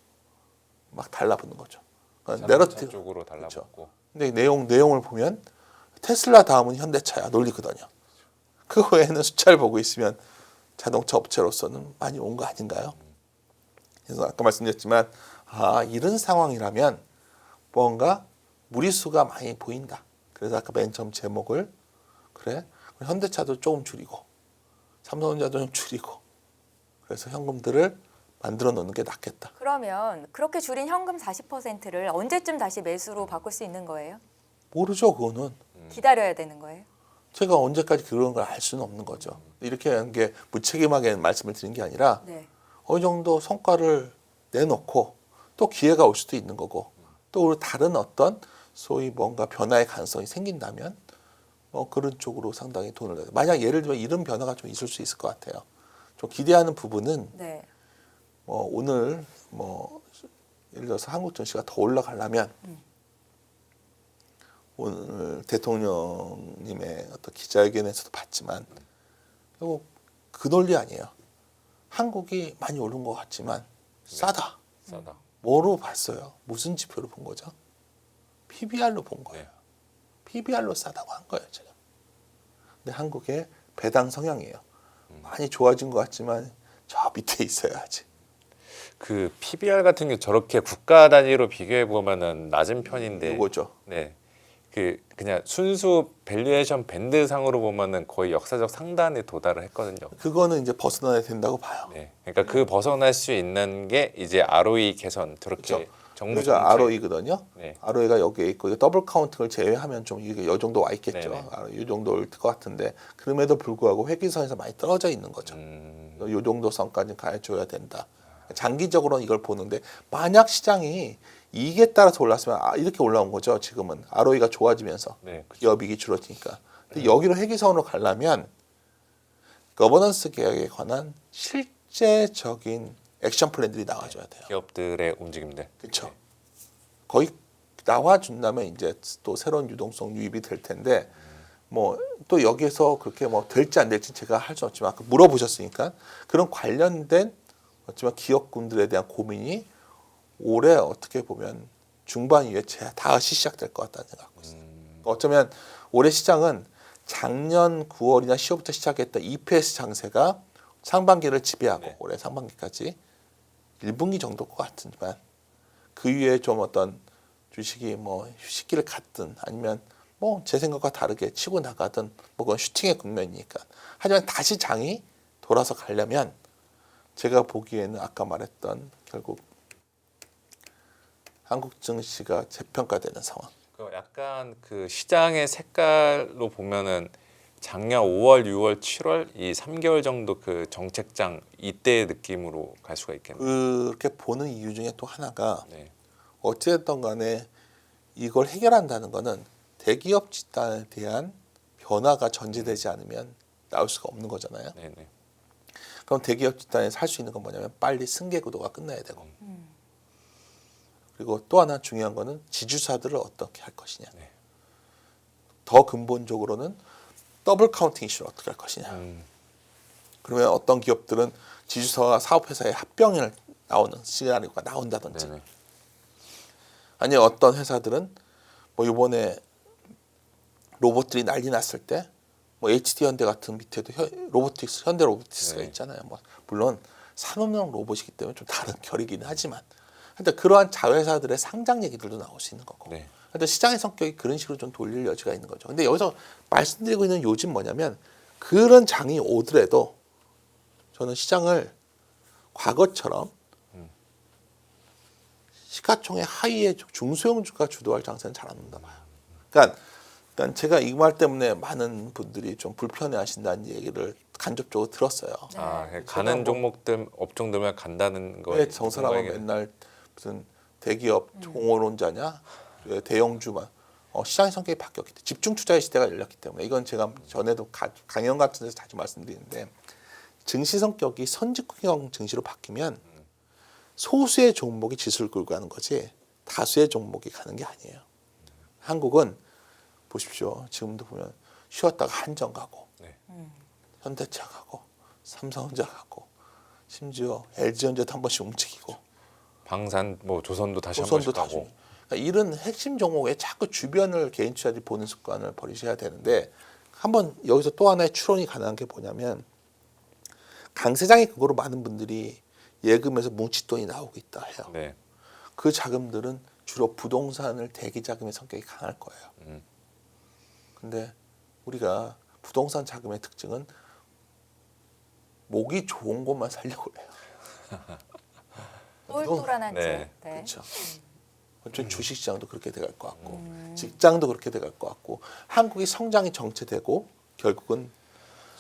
막 달라붙는 거죠. 그러니까 자동차 내러티브 쪽으로 달라붙고. 근데 내용을 보면 테슬라 다음은 현대차야 논리거든요. 그 외에는 숫자를 보고 있으면 자동차 업체로서는 많이 온 거 아닌가요? 그래서 아까 말씀드렸지만 이런 상황이라면 뭔가 무리수가 많이 보인다. 그래서 아까 맨 처음 제목을 그래 현대차도 조금 줄이고 삼성전자도 좀 줄이고 그래서 현금들을 만들어 놓는 게 낫겠다. 그러면 그렇게 줄인 현금 40%를 언제쯤 다시 매수로 바꿀 수 있는 거예요? 모르죠, 그거는. 기다려야 되는 거예요? 제가 언제까지 그런 걸 알 수는 없는 거죠. 이렇게 하는 게 무책임하게 말씀을 드린 게 아니라 네. 어느 정도 성과를 내놓고 또 기회가 올 수도 있는 거고 또 다른 어떤 소위 뭔가 변화의 가능성이 생긴다면 그런 쪽으로 상당히 돈을 내요. 만약 예를 들면 이런 변화가 좀 있을 수 있을 것 같아요. 좀 기대하는 부분은 네. 오늘 예를 들어서 한국 증시가 더 올라가려면 오늘 대통령님의 어떤 기자회견에서도 봤지만 결국 그 논리 아니에요. 한국이 많이 오른 것 같지만 싸다. 싸다. 뭐로 봤어요? 무슨 지표로 본 거죠? PBR로 본 거예요. 네. PBR로 싸다고 한 거예요, 제가. 근데 한국의 배당 성향이에요. 많이 좋아진 것 같지만 저 밑에 있어요, 아직. 그 PBR 같은 게 저렇게 국가 단위로 비교해 보면은 낮은 편인데, 이거죠. 네, 그냥 순수 밸류에이션 밴드 상으로 보면은 거의 역사적 상단에 도달을 했거든요. 그거는 이제 벗어나야 된다고 봐요. 네, 그러니까 그 벗어날 수 있는 게 이제 ROE 개선 저렇게 그렇죠. 정부 우리가 정책. ROE거든요. 네. ROE가 여기에 있고 이거 더블 카운팅을 제외하면 좀 이게 이 정도 와 있겠죠. 네네. 이 정도 올 것 같은데 그럼에도 불구하고 회귀선에서 많이 떨어져 있는 거죠. 이 정도 선까지 가해줘야 된다. 장기적으로는 이걸 보는데 만약 시장이 이익에 따라서 올랐으면 이렇게 올라온 거죠. 지금은 ROE가 좋아지면서 네, 그렇죠. 기업이익이 줄어드니까. 근데 여기로 회귀선으로 가려면 거버넌스 개혁에 관한 실제적인 액션 플랜들이 나와줘야 돼요. 기업들의 움직임들. 그렇죠. 거의 나와준다면 이제 또 새로운 유동성 유입이 될 텐데 뭐 또 여기에서 그렇게 뭐 될지 안 될지 제가 할 수 없지만 아까 물어보셨으니까 그런 관련된 어쩌면 기업군들에 대한 고민이 올해 어떻게 보면 중반 이후에 다시 시작될 것 같다는 생각하고 있어요. 어쩌면 올해 시장은 작년 9월이나 10월부터 시작했던 EPS 장세가 상반기를 지배하고 네. 올해 상반기까지 1분기 정도일 것 같지만 그 이후에 좀 어떤 주식이 뭐 휴식기를 갖든 아니면 뭐 제 생각과 다르게 치고 나가든 뭐 그건 슈팅의 국면이니까 하지만 다시 장이 돌아서 가려면 제가 보기에는 아까 말했던 결국 한국 증시가 재평가되는 상황. 약간 그 시장의 색깔로 보면은 작년 5월, 6월, 7월 이 3개월 정도 그 정책장 이때의 느낌으로 갈 수가 있겠네요. 그렇게 보는 이유 중에 또 하나가 네. 어찌됐든 간에 이걸 해결한다는 거는 대기업 집단에 대한 변화가 전제되지 않으면 나올 수가 없는 거잖아요. 네, 네. 그럼 대기업 집단에서 할 수 있는 건 뭐냐면 빨리 승계 구도가 끝나야 되고 그리고 또 하나 중요한 거는 지주사들을 어떻게 할 것이냐. 네. 더 근본적으로는 더블 카운팅 이슈를 어떻게 할 것이냐. 그러면 어떤 기업들은 지주사와 사업회사의 합병을 나오는 시나리오가 나온다든지 네네. 아니면 어떤 회사들은 뭐 이번에 로봇들이 난리 났을 때 뭐 HD 현대 같은 밑에도 로보틱스 현대 로보틱스가 네. 있잖아요. 뭐 물론 산업용 로봇이기 때문에 좀 다른 결이긴 하지만 하여튼 그러한 자회사들의 상장 얘기들도 나올 수 있는 거고. 네. 하여튼 시장의 성격이 그런 식으로 좀 돌릴 여지가 있는 거죠. 근데 여기서 말씀드리고 있는 요즘 뭐냐면 그런 장이 오더라도 저는 시장을 과거처럼 시가총액 하위의 중소형주가 주도할 장세는 잘 안 온다 봐요. 그러니까 제가 이 말 때문에 많은 분들이 좀 불편해하신다는 얘기를 간접적으로 들었어요. 아, 네. 가는 뭐- 종목들 업종들만 간다는 거예요. 왜 정사람은 맨날 무슨 대기업 공헌론자냐, 왜 대형주만 시장의 성격이 바뀌었기 때문에 집중 투자의 시대가 열렸기 때문에 이건 제가 전에도 강연 같은 데서 자주 말씀드리는데 증시 성격이 선진국형 증시로 바뀌면 소수의 종목이 지수를 끌고 가는 거지 다수의 종목이 가는 게 아니에요. 한국은 보십시오. 지금도 보면 쉬었다가 한전 가고 네. 현대차 가고 삼성전자 가고 심지어 LG전자도 한 번씩 움직이고 방산 뭐 조선도 다시 한 조선도 번씩 다시 가고. 그러니까 이런 핵심 종목에 자꾸 주변을 개인 투자들이 보는 습관을 버리셔야 되는데 한번 여기서 또 하나의 추론이 가능한 게 뭐냐면 강세장의 그거로 많은 분들이 예금에서 뭉칫돈이 나오고 있다 해요. 네. 그 자금들은 주로 부동산을 대기 자금의 성격이 강할 거예요. 근데 우리가 부동산 자금의 특징은 목이 좋은 곳만 살려고 해요. 똘똘한 네. 네. 그렇죠. 전 주식시장도 그렇게 돼갈 것 같고 직장도 그렇게 돼갈 것 같고 한국이 성장이 정체되고 결국은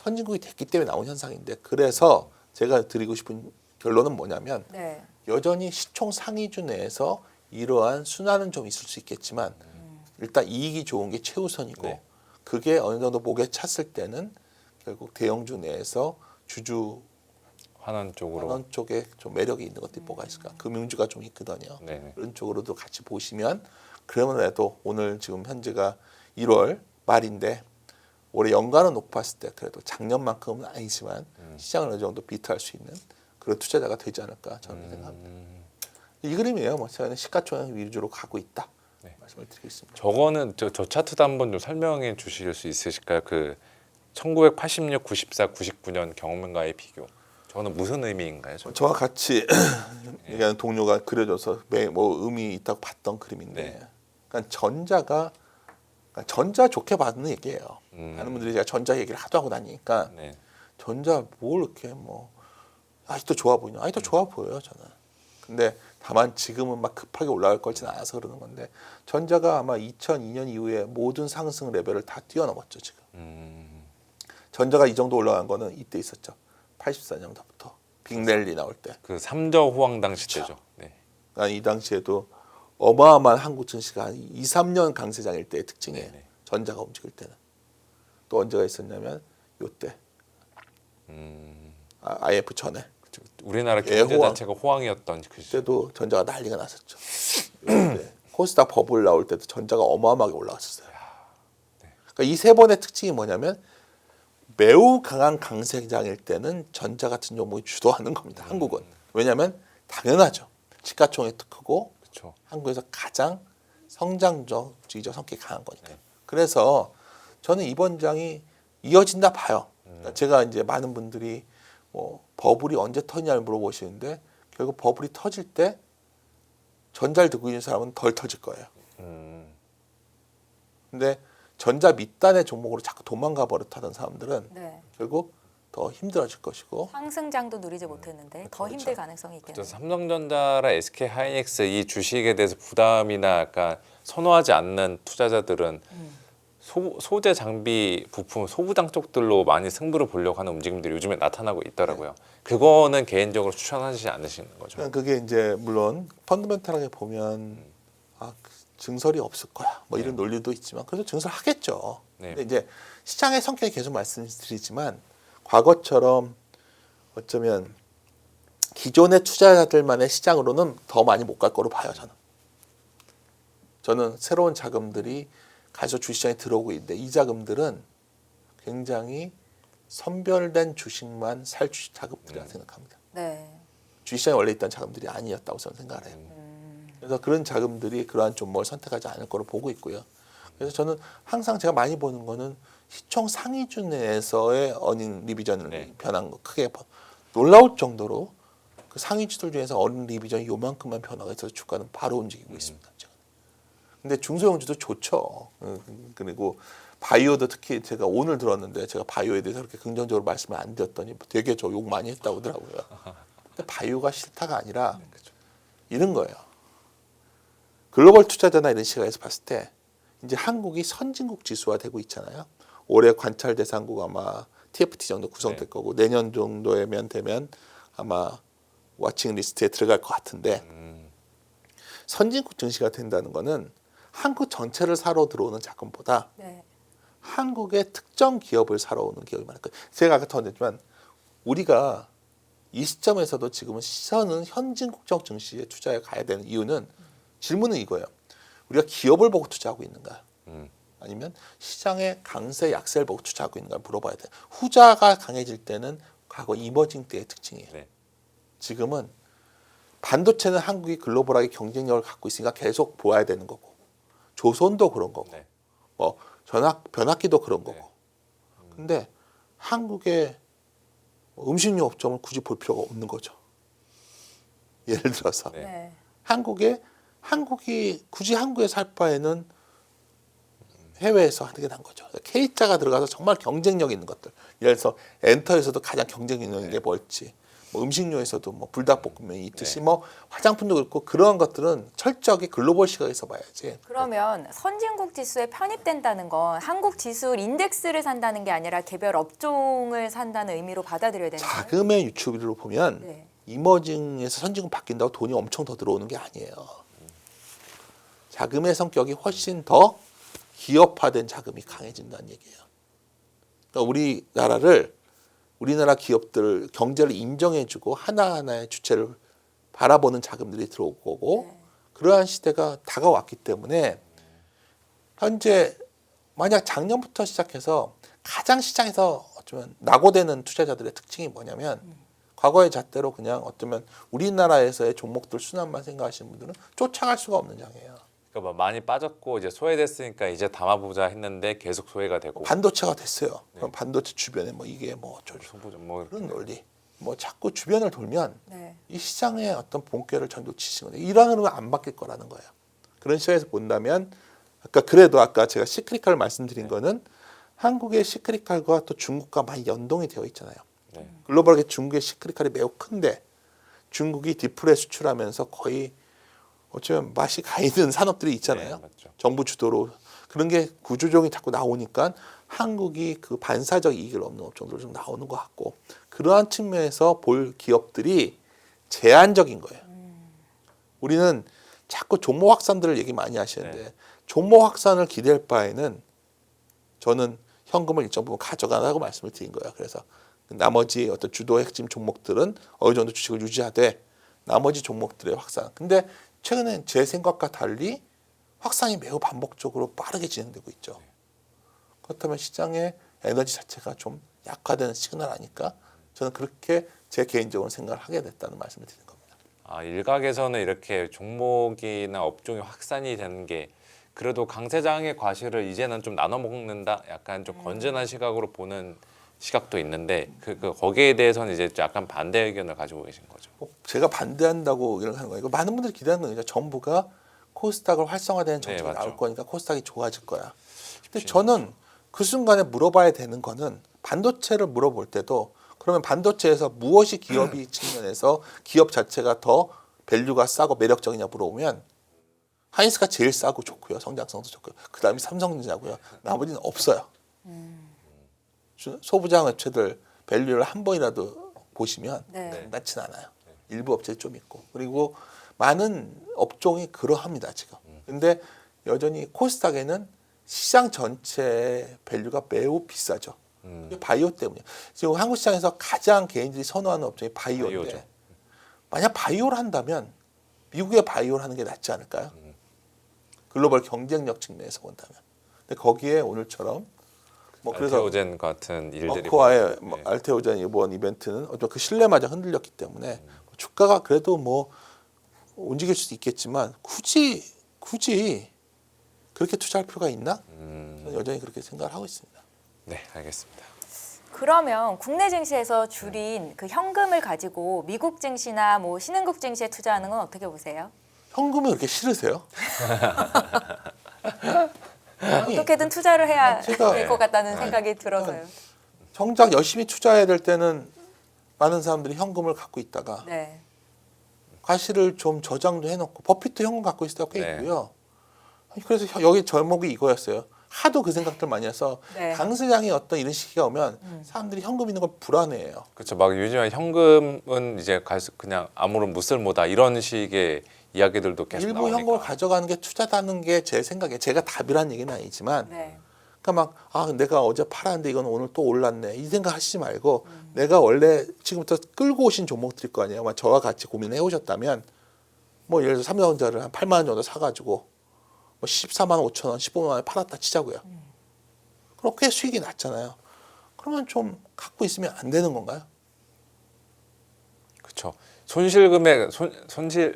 선진국이 됐기 때문에 나온 현상인데 그래서 제가 드리고 싶은 결론은 뭐냐면 네. 여전히 시총 상위주 내에서 이러한 순환은 좀 있을 수 있겠지만 일단 이익이 좋은 게 최우선이고 네. 그게 어느 정도 목에 찼을 때는 결국 대형주 내에서 주주 환원 쪽으로. 환원 쪽에 좀 매력이 있는 것들이 뭐가 있을까? 금융주가 좀 있거든요. 네. 그런 쪽으로도 같이 보시면 그러면에도 오늘 지금 현재가 1월 말인데 올해 연간은 높았을 때 그래도 작년만큼은 아니지만 시장을 어느 정도 비트할 수 있는 그런 투자자가 되지 않을까 저는 생각합니다. 이 그림이에요. 뭐 저는 시가총액 위주로 가고 있다. 네. 말씀을 드리겠습니다. 저거는 저 차트도 한번 좀 설명해 주실 수 있으실까요? 그 1986, 94, 99년 경험가의 비교. 저는 무슨 의미인가요? 저거? 저와 같이 얘기하는 동료가 그려줘서 뭐 의미 있다고 봤던 그림인데, 네. 그러니까 전자 좋게 봐는 얘기예요. 많은 분들이 제가 전자 얘기를 하도 하고 다니니까 네. 전자 뭘 이렇게 뭐 아직도 좋아 보이냐? 아직도 좋아 보여요 저는. 근데 다만 지금은 막 급하게 올라갈 걸지는 않아서 그러는 건데 전자가 아마 2002년 이후에 모든 상승 레벨을 다 뛰어넘었죠 지금. 전자가 이 정도 올라간 거는 이때 있었죠. 84년도부터 빅랠리 나올 때. 그 삼저 호황 당시 때죠. 네. 그러니까 이 당시에도 어마어마한 한국 증시가 한 2, 3년 강세장일 때의 특징이에요. 네네. 전자가 움직일 때는. 또 언제가 있었냐면 요때. IF 전에. 우리나라 예, 경제 호황. 자체가 호황이었던 그 시절. 그때도 전자가 난리가 났었죠. 요때. 코스닥 버블 나올 때도 전자가 어마어마하게 올라갔었어요. 그러니까 이 세 번의 특징이 뭐냐면 매우 강한 강세장일 때는 전자 같은 종목이 주도하는 겁니다. 한국은. 왜냐하면 당연하죠. 시가총액도 크고 그렇죠. 한국에서 가장 성장주의적 성격이 강한 거니까. 그래서 저는 이번 장이 이어진다 봐요. 그러니까 제가 이제 많은 분들이 뭐 버블이 언제 터지냐를 물어보시는데 결국 버블이 터질 때 전자를 들고 있는 사람은 덜 터질 거예요. 근데 전자 밑단의 종목으로 자꾸 도망가 버릇하던 사람들은 네. 결국 더 힘들어질 것이고 상승장도 누리지 못했는데 더 그렇죠. 힘들 가능성이 있겠네요. 그래서 삼성전자랑 SK 하이닉스 이 주식에 대해서 부담이나 약간 선호하지 않는 투자자들은 소재 장비 부품 소부장 쪽들로 많이 승부를 보려고 하는 움직임들이 요즘에 나타나고 있더라고요. 그거는 개인적으로 추천하지 않으시는 거죠. 그러니까 그게 이제 물론 펀더멘탈하게 보면 증설이 없을 거야 뭐 이런 논리도 있지만 그래도 증설하겠죠. 네. 근데 이제 시장의 성격이 계속 말씀드리지만 과거처럼 어쩌면 기존의 투자자들만의 시장으로는 더 많이 못 갈 거로 봐요 저는 새로운 자금들이 가서 주식시장에 들어오고 있는데 이 자금들은 굉장히 선별된 주식만 살 주식 자금들이라 생각합니다. 네. 주식시장에 원래 있던 자금들이 아니었다고 저는 생각을 해요. 그래서 그런 자금들이 그러한 종목을 선택하지 않을 거로 보고 있고요. 그래서 저는 항상 제가 많이 보는 거는 시총 상위주 내에서의 어닝 리비전을 네. 변한 거 크게 놀라울 정도로 그 상위주들 중에서 어닝 리비전이 요만큼만 변화가 있어서 주가는 바로 움직이고 있습니다. 지금. 근데 중소형주도 좋죠. 그리고 바이오도 특히 제가 오늘 들었는데 제가 바이오에 대해서 그렇게 긍정적으로 말씀을 안 드렸더니 되게 저 욕 많이 했다고 하더라고요. 근데 바이오가 싫다가 아니라 이런 거예요. 글로벌 투자자나 이런 시각에서 봤을 때 이제 한국이 선진국 지수화되고 있잖아요. 올해 관찰 대상국 아마 TFT 정도 구성될 거고 내년 정도면 되면 아마 워칭 리스트에 들어갈 것 같은데 선진국 증시가 된다는 거는 한국 전체를 사러 들어오는 자금보다 네. 한국의 특정 기업을 사러 오는 기업이 많을 거예요. 제가 아까 더냈지만 우리가 이 시점에서도 지금은 시선은 현진국적 증시에 투자에 가야 되는 이유는 질문은 이거예요. 우리가 기업을 보고 투자하고 있는가? 아니면 시장의 강세 약세를 보고 투자하고 있는가 물어봐야 돼요. 후자가 강해질 때는 과거 이머징 때의 특징이에요. 네. 지금은 반도체는 한국이 글로벌하게 경쟁력을 갖고 있으니까 계속 보아야 되는 거고 조선도 그런 거고 네. 뭐 변압기도 그런 거고 근데 한국의 음식료 업종을 굳이 볼 필요가 없는 거죠. 예를 들어서 네. 네. 한국이 굳이 한국에 살 바에는 해외에서 하게 된 거죠. K자가 들어가서 정말 경쟁력 있는 것들. 예를 들어서 엔터에서도 가장 경쟁력 있는 게 뭘지, 뭐 음식료에서도 뭐 불닭볶음면이 있듯이 뭐 화장품도 그렇고 그러한 것들은 철저하게 글로벌 시각에서 봐야지. 그러면 선진국 지수에 편입된다는 건 한국 지수 인덱스를 산다는 게 아니라 개별 업종을 산다는 의미로 받아들여야 되는 거예요? 자금의 유출비로 보면 네. 이머징에서 선진국 바뀐다고 돈이 엄청 더 들어오는 게 아니에요. 자금의 성격이 훨씬 더 기업화된 자금이 강해진다는 얘기예요. 그러니까 우리나라 기업들 경제를 인정해주고 하나하나의 주체를 바라보는 자금들이 들어오고 그러한 시대가 다가왔기 때문에 현재 만약 작년부터 시작해서 가장 시장에서 어쩌면 낙오되는 투자자들의 특징이 뭐냐면 과거의 잣대로 그냥 어쩌면 우리나라에서의 종목들 순환만 생각하시는 분들은 쫓아갈 수가 없는 장이에요. 그러니까 뭐 많이 빠졌고 이제 소외됐으니까 이제 담아보자 했는데 계속 소외가 되고 반도체가 됐어요. 그럼 반도체 주변에 뭐 이게 뭐 어쩌고 소부자 뭐 그런 논리. 뭐 자꾸 주변을 돌면 네. 이 시장의 어떤 본궤를 전부 치시는 거예요. 이런 흐름은 안 바뀔 거라는 거예요. 그런 시각에서 본다면 아까 제가 시크릿칼 말씀드린 거는 한국의 시크릿칼과 또 중국과 많이 연동이 되어 있잖아요. 네. 글로벌하게 중국의 시크릿칼이 매우 큰데 중국이 디플에 수출하면서 거의 어쩌면 맛이 가 있는 산업들이 있잖아요. 네, 맞죠. 정부 주도로 그런 게 구조적이 자꾸 나오니까 한국이 그 반사적 이익을 얻는 업종들로 좀 나오는 것 같고 그러한 측면에서 볼 기업들이 제한적인 거예요. 우리는 자꾸 종목 확산들을 얘기 많이 하시는데 종목 확산을 기대할 바에는 저는 현금을 일정 부분 가져가라고 말씀을 드린 거예요. 그래서 나머지 어떤 주도 핵심 종목들은 어느 정도 주식을 유지하되 나머지 종목들의 확산. 근데 최근에 제 생각과 달리 확산이 매우 반복적으로 빠르게 진행되고 있죠. 그렇다면 시장의 에너지 자체가 좀 약화되는 시그널 아닐까? 저는 그렇게 제 개인적으로 생각을 하게 됐다는 말씀을 드리는 겁니다. 아, 일각에서는 이렇게 종목이나 업종이 확산이 되는 게 그래도 강세장의 과실을 이제는 좀 나눠 먹는다. 약간 좀 건전한 시각으로 보는 시각도 있는데 거기에 대해서는 이제 약간 반대 의견을 가지고 계신 거죠. 제가 반대한다고 이런 하는 거예요. 많은 분들이 기대하는 거죠. 정부가 코스닥을 활성화되는 정책이 맞죠. 나올 거니까 코스닥이 좋아질 거야. 근데 저는 그 순간에 물어봐야 되는 거는 반도체를 물어볼 때도 그러면 반도체에서 무엇이 기업이 측면에서 기업 자체가 더 밸류가 싸고 매력적이냐 물어보면 하이닉스가 제일 싸고 좋고요. 성장성도 좋고요. 그다음에 삼성전자고요. 나머지는 없어요. 소부장 업체들 밸류를 한 번이라도 보시면 네. 많진 않아요. 일부 업체 좀 있고 그리고 많은 업종이 그러합니다 지금. 근데 여전히 코스닥에는 시장 전체의 밸류가 매우 비싸죠. 이게 바이오 때문이에요. 지금 한국 시장에서 가장 개인들이 선호하는 업종이 바이오인데 바이오죠. 만약 바이오를 한다면 미국의 바이오를 하는 게 낫지 않을까요? 글로벌 경쟁력 측면에서 본다면. 근데 거기에 오늘처럼 뭐 그래서 알테오젠 같은 일들이 어코아의 네. 알테오젠 이번 이벤트는 어떤 그 신뢰마저 흔들렸기 때문에 주가가 그래도 뭐 움직일 수도 있겠지만 굳이 그렇게 투자할 필요가 있나? 저는 여전히 그렇게 생각을 하고 있습니다. 네, 알겠습니다. 그러면 국내 증시에서 줄인 그 현금을 가지고 미국 증시나 뭐 신흥국 증시에 투자하는 건 어떻게 보세요? 현금이 그렇게 싫으세요? 아니, 어떻게든 투자를 해야 제가- 될 것 같다는 생각이 들어서요. 정작 열심히 투자해야 될 때는 많은 사람들이 현금을 갖고 있다가 네. 과실을 좀 저장도 해놓고 버핏도 현금 갖고 있을 때가 꽤 네. 있고요. 그래서 여기 제목이 이거였어요. 하도 그 생각들 많이 해서 네. 강세장이 어떤 이런 시기가 오면 사람들이 현금 있는 걸 불안해해요. 그렇죠. 막 요즘에 현금은 이제 그냥 아무런 무쓸모다 이런 식의 이야기들도 계속 일부 나오니까. 현금을 가져가는 게 투자다는 게 제 생각에 제가 답이란 얘기는 아니지만 네. 그러니까 막 내가 어제 팔았는데 이건 오늘 또 올랐네 이 생각 하시지 말고 내가 원래 지금부터 끌고 오신 종목들일 거 아니에요. 저와 같이 고민해 오셨다면 뭐 예를 들어 삼성전자를 한 8만 원 정도 사가지고 뭐 14만 5천 원, 15만 원에 팔았다 치자고요. 그렇게 수익이 났잖아요. 그러면 좀 갖고 있으면 안 되는 건가요? 그렇죠. 손실 금액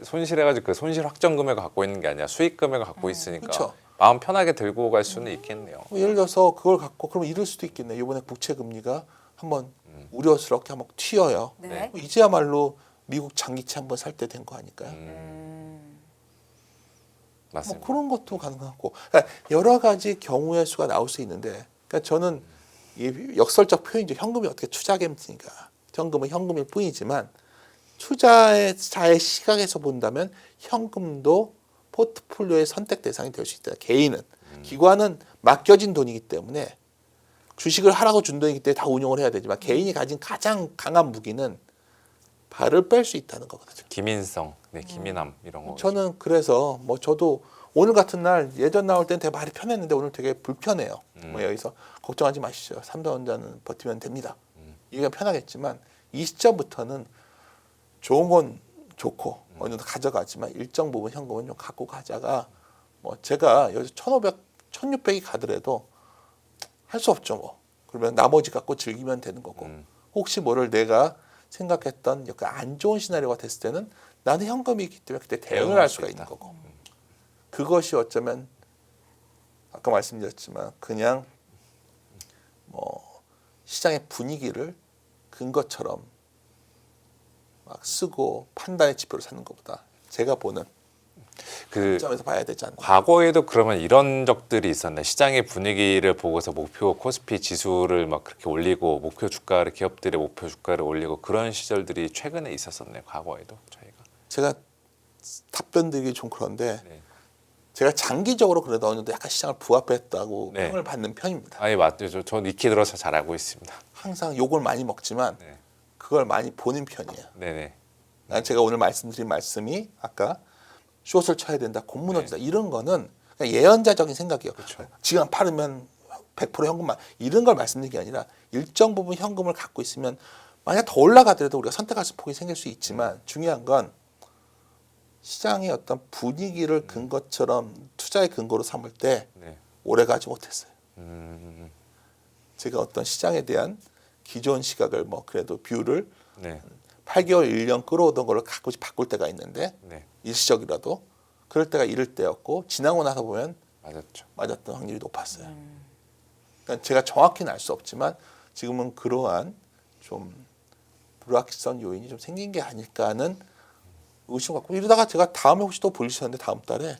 손실해가지고 그 손실 확정 금액을 갖고 있는 게 아니라 수익 금액을 갖고 있으니까 그쵸. 마음 편하게 들고 갈 수는 있겠네요. 뭐 예를 들어서 그걸 갖고 그러면 이럴 수도 있겠네요. 이번에 국채 금리가 한번 우려스럽게 한번 튀어요. 네. 이제야말로 미국 장기채 한번 살 때 된 거 아닐까요? 맞습니다. 그런 것도 가능하고 그러니까 여러 가지 경우의 수가 나올 수 있는데 그러니까 저는 이 역설적 표현이죠. 현금이 어떻게 투자겠습니까? 현금은 현금일 뿐이지만 투자자의 시각에서 본다면 현금도 포트폴리오의 선택 대상이 될 수 있다. 개인은. 기관은 맡겨진 돈이기 때문에 주식을 하라고 준 돈이기 때문에 다 운용을 해야 되지만 개인이 가진 가장 강한 무기는 발을 뺄 수 있다는 거거든요. 기민성, 기민함 이런 거. 저는 그래서 뭐 저도 오늘 같은 날 예전 나올 때는 되게 말이 편했는데 오늘 되게 불편해요. 뭐 여기서 걱정하지 마시죠. 삼성전자는 버티면 됩니다. 이게 편하겠지만 이 시점부터는 좋은 건 좋고 어느 정도 가져가지만 일정 부분 현금은 좀 갖고 가자가 뭐 제가 여기서 1,500, 1,600이 가더라도 할 수 없죠 뭐. 그러면 나머지 갖고 즐기면 되는 거고 혹시 뭐를 내가 생각했던 약간 안 좋은 시나리오가 됐을 때는 나는 현금이 있기 때문에 그때 대응을 할 수가 있는 거고 그것이 어쩌면 아까 말씀드렸지만 그냥 뭐 시장의 분위기를 근거처럼 막 쓰고 판단의 지표를 삼는 것보다 제가 보는 그 점에서 봐야 되지 않나. 과거에도 그러면 이런 적들이 있었나요? 시장의 분위기를 보고서 목표 코스피 지수를 막 그렇게 올리고 목표 주가를 기업들의 목표 주가를 올리고 그런 시절들이 최근에 있었었나요? 과거에도 저희가. 제가 답변 드리기 좀 그런데 네. 제가 장기적으로 그래도 어느 정도 약간 시장을 부합했다고 네. 평을 받는 편입니다. 아니 맞죠. 전 익히 들어서 잘 알고 있습니다. 항상 욕을 많이 먹지만 네. 그걸 많이 보는 편이에요. 네네. 난 제가 오늘 말씀드린 말씀이 아까 숏을 쳐야 된다, 곤무너지다 이런 거는 그냥 예언자적인 생각이에요. 그렇죠. 지금 팔으면 100% 현금만 이런 걸 말씀드린 게 아니라 일정 부분 현금을 갖고 있으면 만약 더 올라가더라도 우리가 선택할 수 폭이 생길 수 있지만 중요한 건 시장의 어떤 분위기를 근거처럼 투자의 근거로 삼을 때 네. 오래 가지 못했어요. 음, 제가 어떤 시장에 대한 기존 시각을 뭐 그래도 뷰를 네. 8개월, 1년 끌어오던 걸 가끔씩 바꿀 때가 있는데 네. 일시적이라도 그럴 때가 이럴 때였고 지나고 나서 보면 맞았죠. 맞았던 확률이 높았어요. 그러니까 제가 정확히는 알 수 없지만 지금은 그러한 좀 불확실성 요인이 좀 생긴 게 아닐까 하는 의심 갖고 이러다가 제가 다음에 혹시 또 보여주셨는데 다음 달에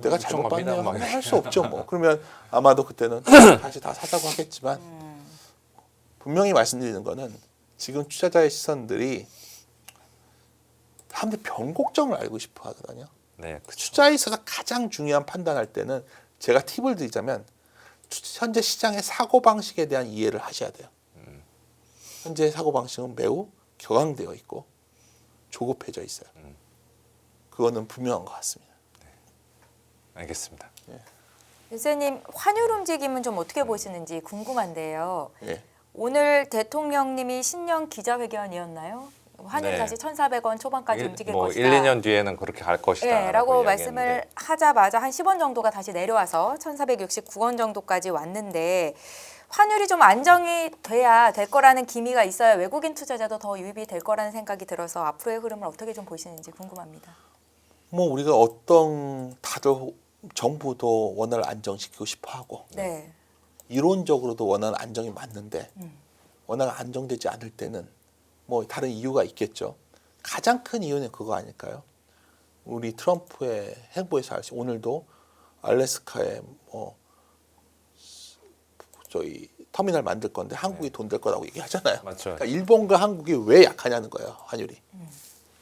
내가 잘못 걱정합니다. 봤네요. 막 할 수 없죠 뭐. 그러면 아마도 그때는 다시 다 사자고 하겠지만 분명히 말씀드리는 거는 지금 투자자의 시선들이 사람들이 변곡점을 알고 싶어 하거든요. 네. 그쵸. 투자에 있어서 가장 중요한 판단할 때는 제가 팁을 드리자면 현재 시장의 사고방식에 대한 이해를 하셔야 돼요. 현재 사고방식은 매우 격앙되어 있고 조급해져 있어요. 그거는 분명한 것 같습니다. 알겠습니다. 교수님 환율 움직임은 좀 어떻게 보시는지 궁금한데요. 예. 오늘 대통령님이 신년 기자회견이었나요? 환율이 네. 다시 1,400원 초반까지 움직일 뭐 것이다. 1, 2년 뒤에는 그렇게 갈 것이다. 네, 라고 말씀을 하자마자 한 10원 정도가 다시 내려와서 1,469원 정도까지 왔는데 환율이 좀 안정이 돼야 될 거라는 기미가 있어야 외국인 투자자도 더 유입이 될 거라는 생각이 들어서 앞으로의 흐름을 어떻게 좀 보시는지 궁금합니다. 뭐 우리가 어떤 다들 정부도 원화를 안정시키고 싶어하고 네. 이론적으로도 원화는 안정이 맞는데 원화가 안정되지 않을 때는 뭐 다른 이유가 있겠죠. 가장 큰 이유는 그거 아닐까요? 우리 트럼프의 행보에서 알수 오늘도 알래스카에 뭐 저희 터미널 만들 건데 한국이 돈 될 거라고 얘기하잖아요. 맞죠. 그러니까 일본과 한국이 왜 약하냐는 거예요. 환율이.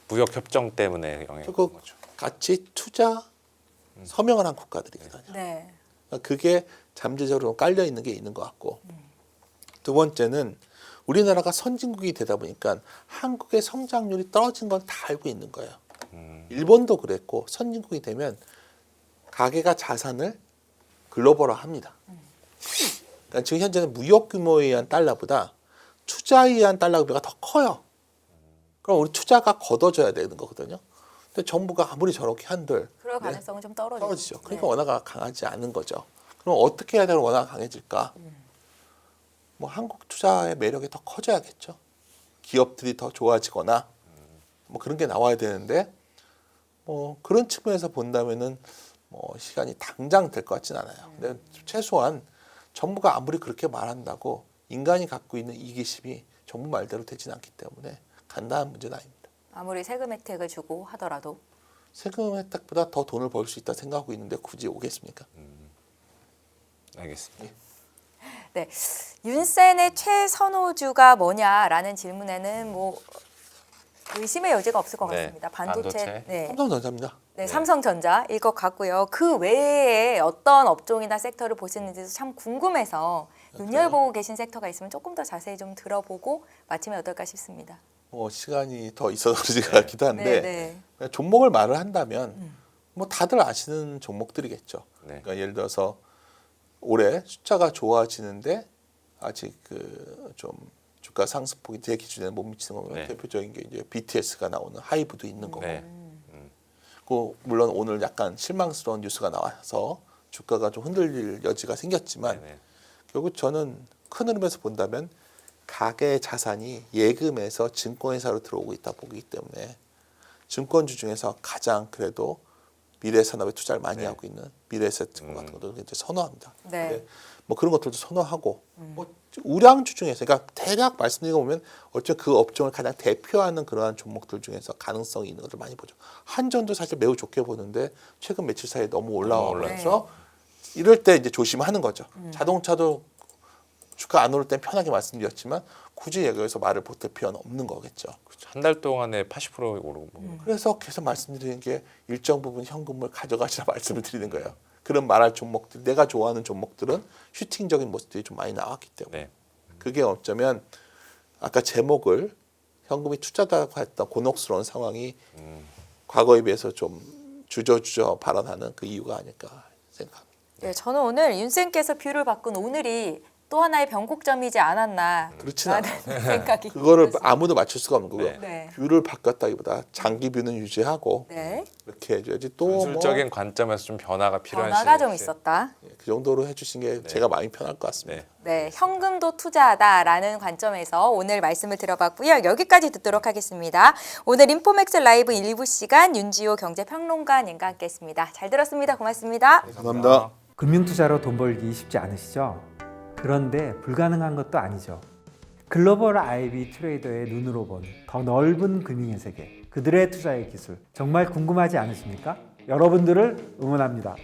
무역 협정 때문에 영향이 그리고 온 거죠. 같이 투자 서명을 한 국가들이거든요. 네. 그게 잠재적으로 깔려 있는 게 있는 것 같고 두 번째는 우리나라가 선진국이 되다 보니까 한국의 성장률이 떨어진 건 다 알고 있는 거예요. 일본도 그랬고 선진국이 되면 가계가 자산을 글로벌화합니다. 그러니까 지금 현재는 무역 규모에 의한 달러보다 투자에 의한 달러 규모가 더 커요. 그럼 우리 투자가 걷어져야 되는 거거든요. 근데 정부가 아무리 저렇게 한들 그럴 가능성은 좀 떨어지죠. 떨어지죠. 그러니까 네. 원화가 강하지 않은 거죠. 그럼 어떻게 해야 되면 원화가 강해질까? 뭐 한국 투자의 매력이 더 커져야겠죠. 기업들이 더 좋아지거나 뭐 그런 게 나와야 되는데 뭐 그런 측면에서 본다면은 뭐 시간이 당장 될 것 같진 않아요. 근데 최소한 정부가 아무리 그렇게 말한다고 인간이 갖고 있는 이기심이 정부 말대로 되진 않기 때문에 간단한 문제는 아닙니다. 아무리 세금 혜택을 주고 하더라도 세금 혜택보다 더 돈을 벌 수 있다 생각하고 있는데 굳이 오겠습니까? 알겠습니다. 네, 윤센의 최선호주가 뭐냐라는 질문에는 뭐 의심의 여지가 없을 것 네, 같습니다. 반도체, 반도체. 네, 삼성전자입니다. 네, 삼성전자일 것 같고요. 그 외에 어떤 업종이나 섹터를 보시는지도 참 궁금해서 눈여보고 계신 섹터가 있으면 조금 더 자세히 좀 들어보고 마치면 어떨까 싶습니다. 시간이 더 있어서 그러지 같기도 한데 네, 네. 종목을 말을 한다면 뭐 다들 아시는 종목들이겠죠. 네. 그러니까 예를 들어서 올해 숫자가 좋아지는데 아직 그 좀 주가 상승폭이 제 기준에 못 미치는 거면 네. 대표적인 게 이제 BTS가 나오는 하이브도 있는 거고. 네. 그 물론 오늘 약간 실망스러운 뉴스가 나와서 주가가 좀 흔들릴 여지가 생겼지만 네. 결국 저는 큰 흐름에서 본다면 가계 자산이 예금에서 증권회사로 들어오고 있다 보기 때문에 증권주 중에서 가장 그래도 미래산업에 투자를 많이 네. 하고 있는 미래에셋 증권 같은 것도 이제 선호합니다. 네. 근데 뭐 그런 것들도 선호하고 뭐 우량주 중에서 그러니까 대략 말씀드리고 보면 어쩌면 그 업종을 가장 대표하는 그러한 종목들 중에서 가능성이 있는 것을 많이 보죠. 한전도 사실 매우 좋게 보는데 최근 며칠 사이에 너무 올라오면서 이럴 때 이제 조심하는 거죠. 자동차도 주가 안 오를 땐 편하게 말씀드렸지만 굳이 여기서 말을 보탤 필요는 없는 거겠죠. 한 달 동안에 80% 오르고 그래서 계속 말씀드리는 게 일정 부분 현금을 가져가시라 말씀을 드리는 거예요. 그런 말할 종목들, 내가 좋아하는 종목들은 슈팅적인 모습들이 좀 많이 나왔기 때문에 네. 그게 어쩌면 아까 제목을 현금이 투자다고 했던 곤혹스러운 상황이 과거에 비해서 좀 주저주저 발언하는 그 이유가 아닐까 생각합니다. 네, 저는 오늘 윤쌤께서 뷰를 바꾼 오늘이 또 하나의 변곡점이지 않았나 그렇진 않아요. 생각이 그거를 들었습니다. 아무도 맞출 수가 없는 거고요. 네. 네. 뷰를 바꿨다기보다 장기 뷰는 유지하고 네, 이렇게 해줘야지 또 뭐 기술적인 관점에서 좀 변화가 필요한 변화가 좀 시기에 있었다. 그 정도로 해주신 게 제가 마음이 편할 것 같습니다. 네. 네, 현금도 투자하다라는 관점에서 오늘 말씀을 들어봤고요. 여기까지 듣도록 하겠습니다. 오늘 인포맥스 라이브 1부 시간 윤지호 경제평론가님과 함께했습니다. 잘 들었습니다. 고맙습니다. 감사합니다. 금융투자로 돈 벌기 쉽지 않으시죠? 그런데 불가능한 것도 아니죠. 글로벌 IB 트레이더의 눈으로 본 더 넓은 금융의 세계, 그들의 투자의 기술 정말 궁금하지 않으십니까? 여러분들을 응원합니다.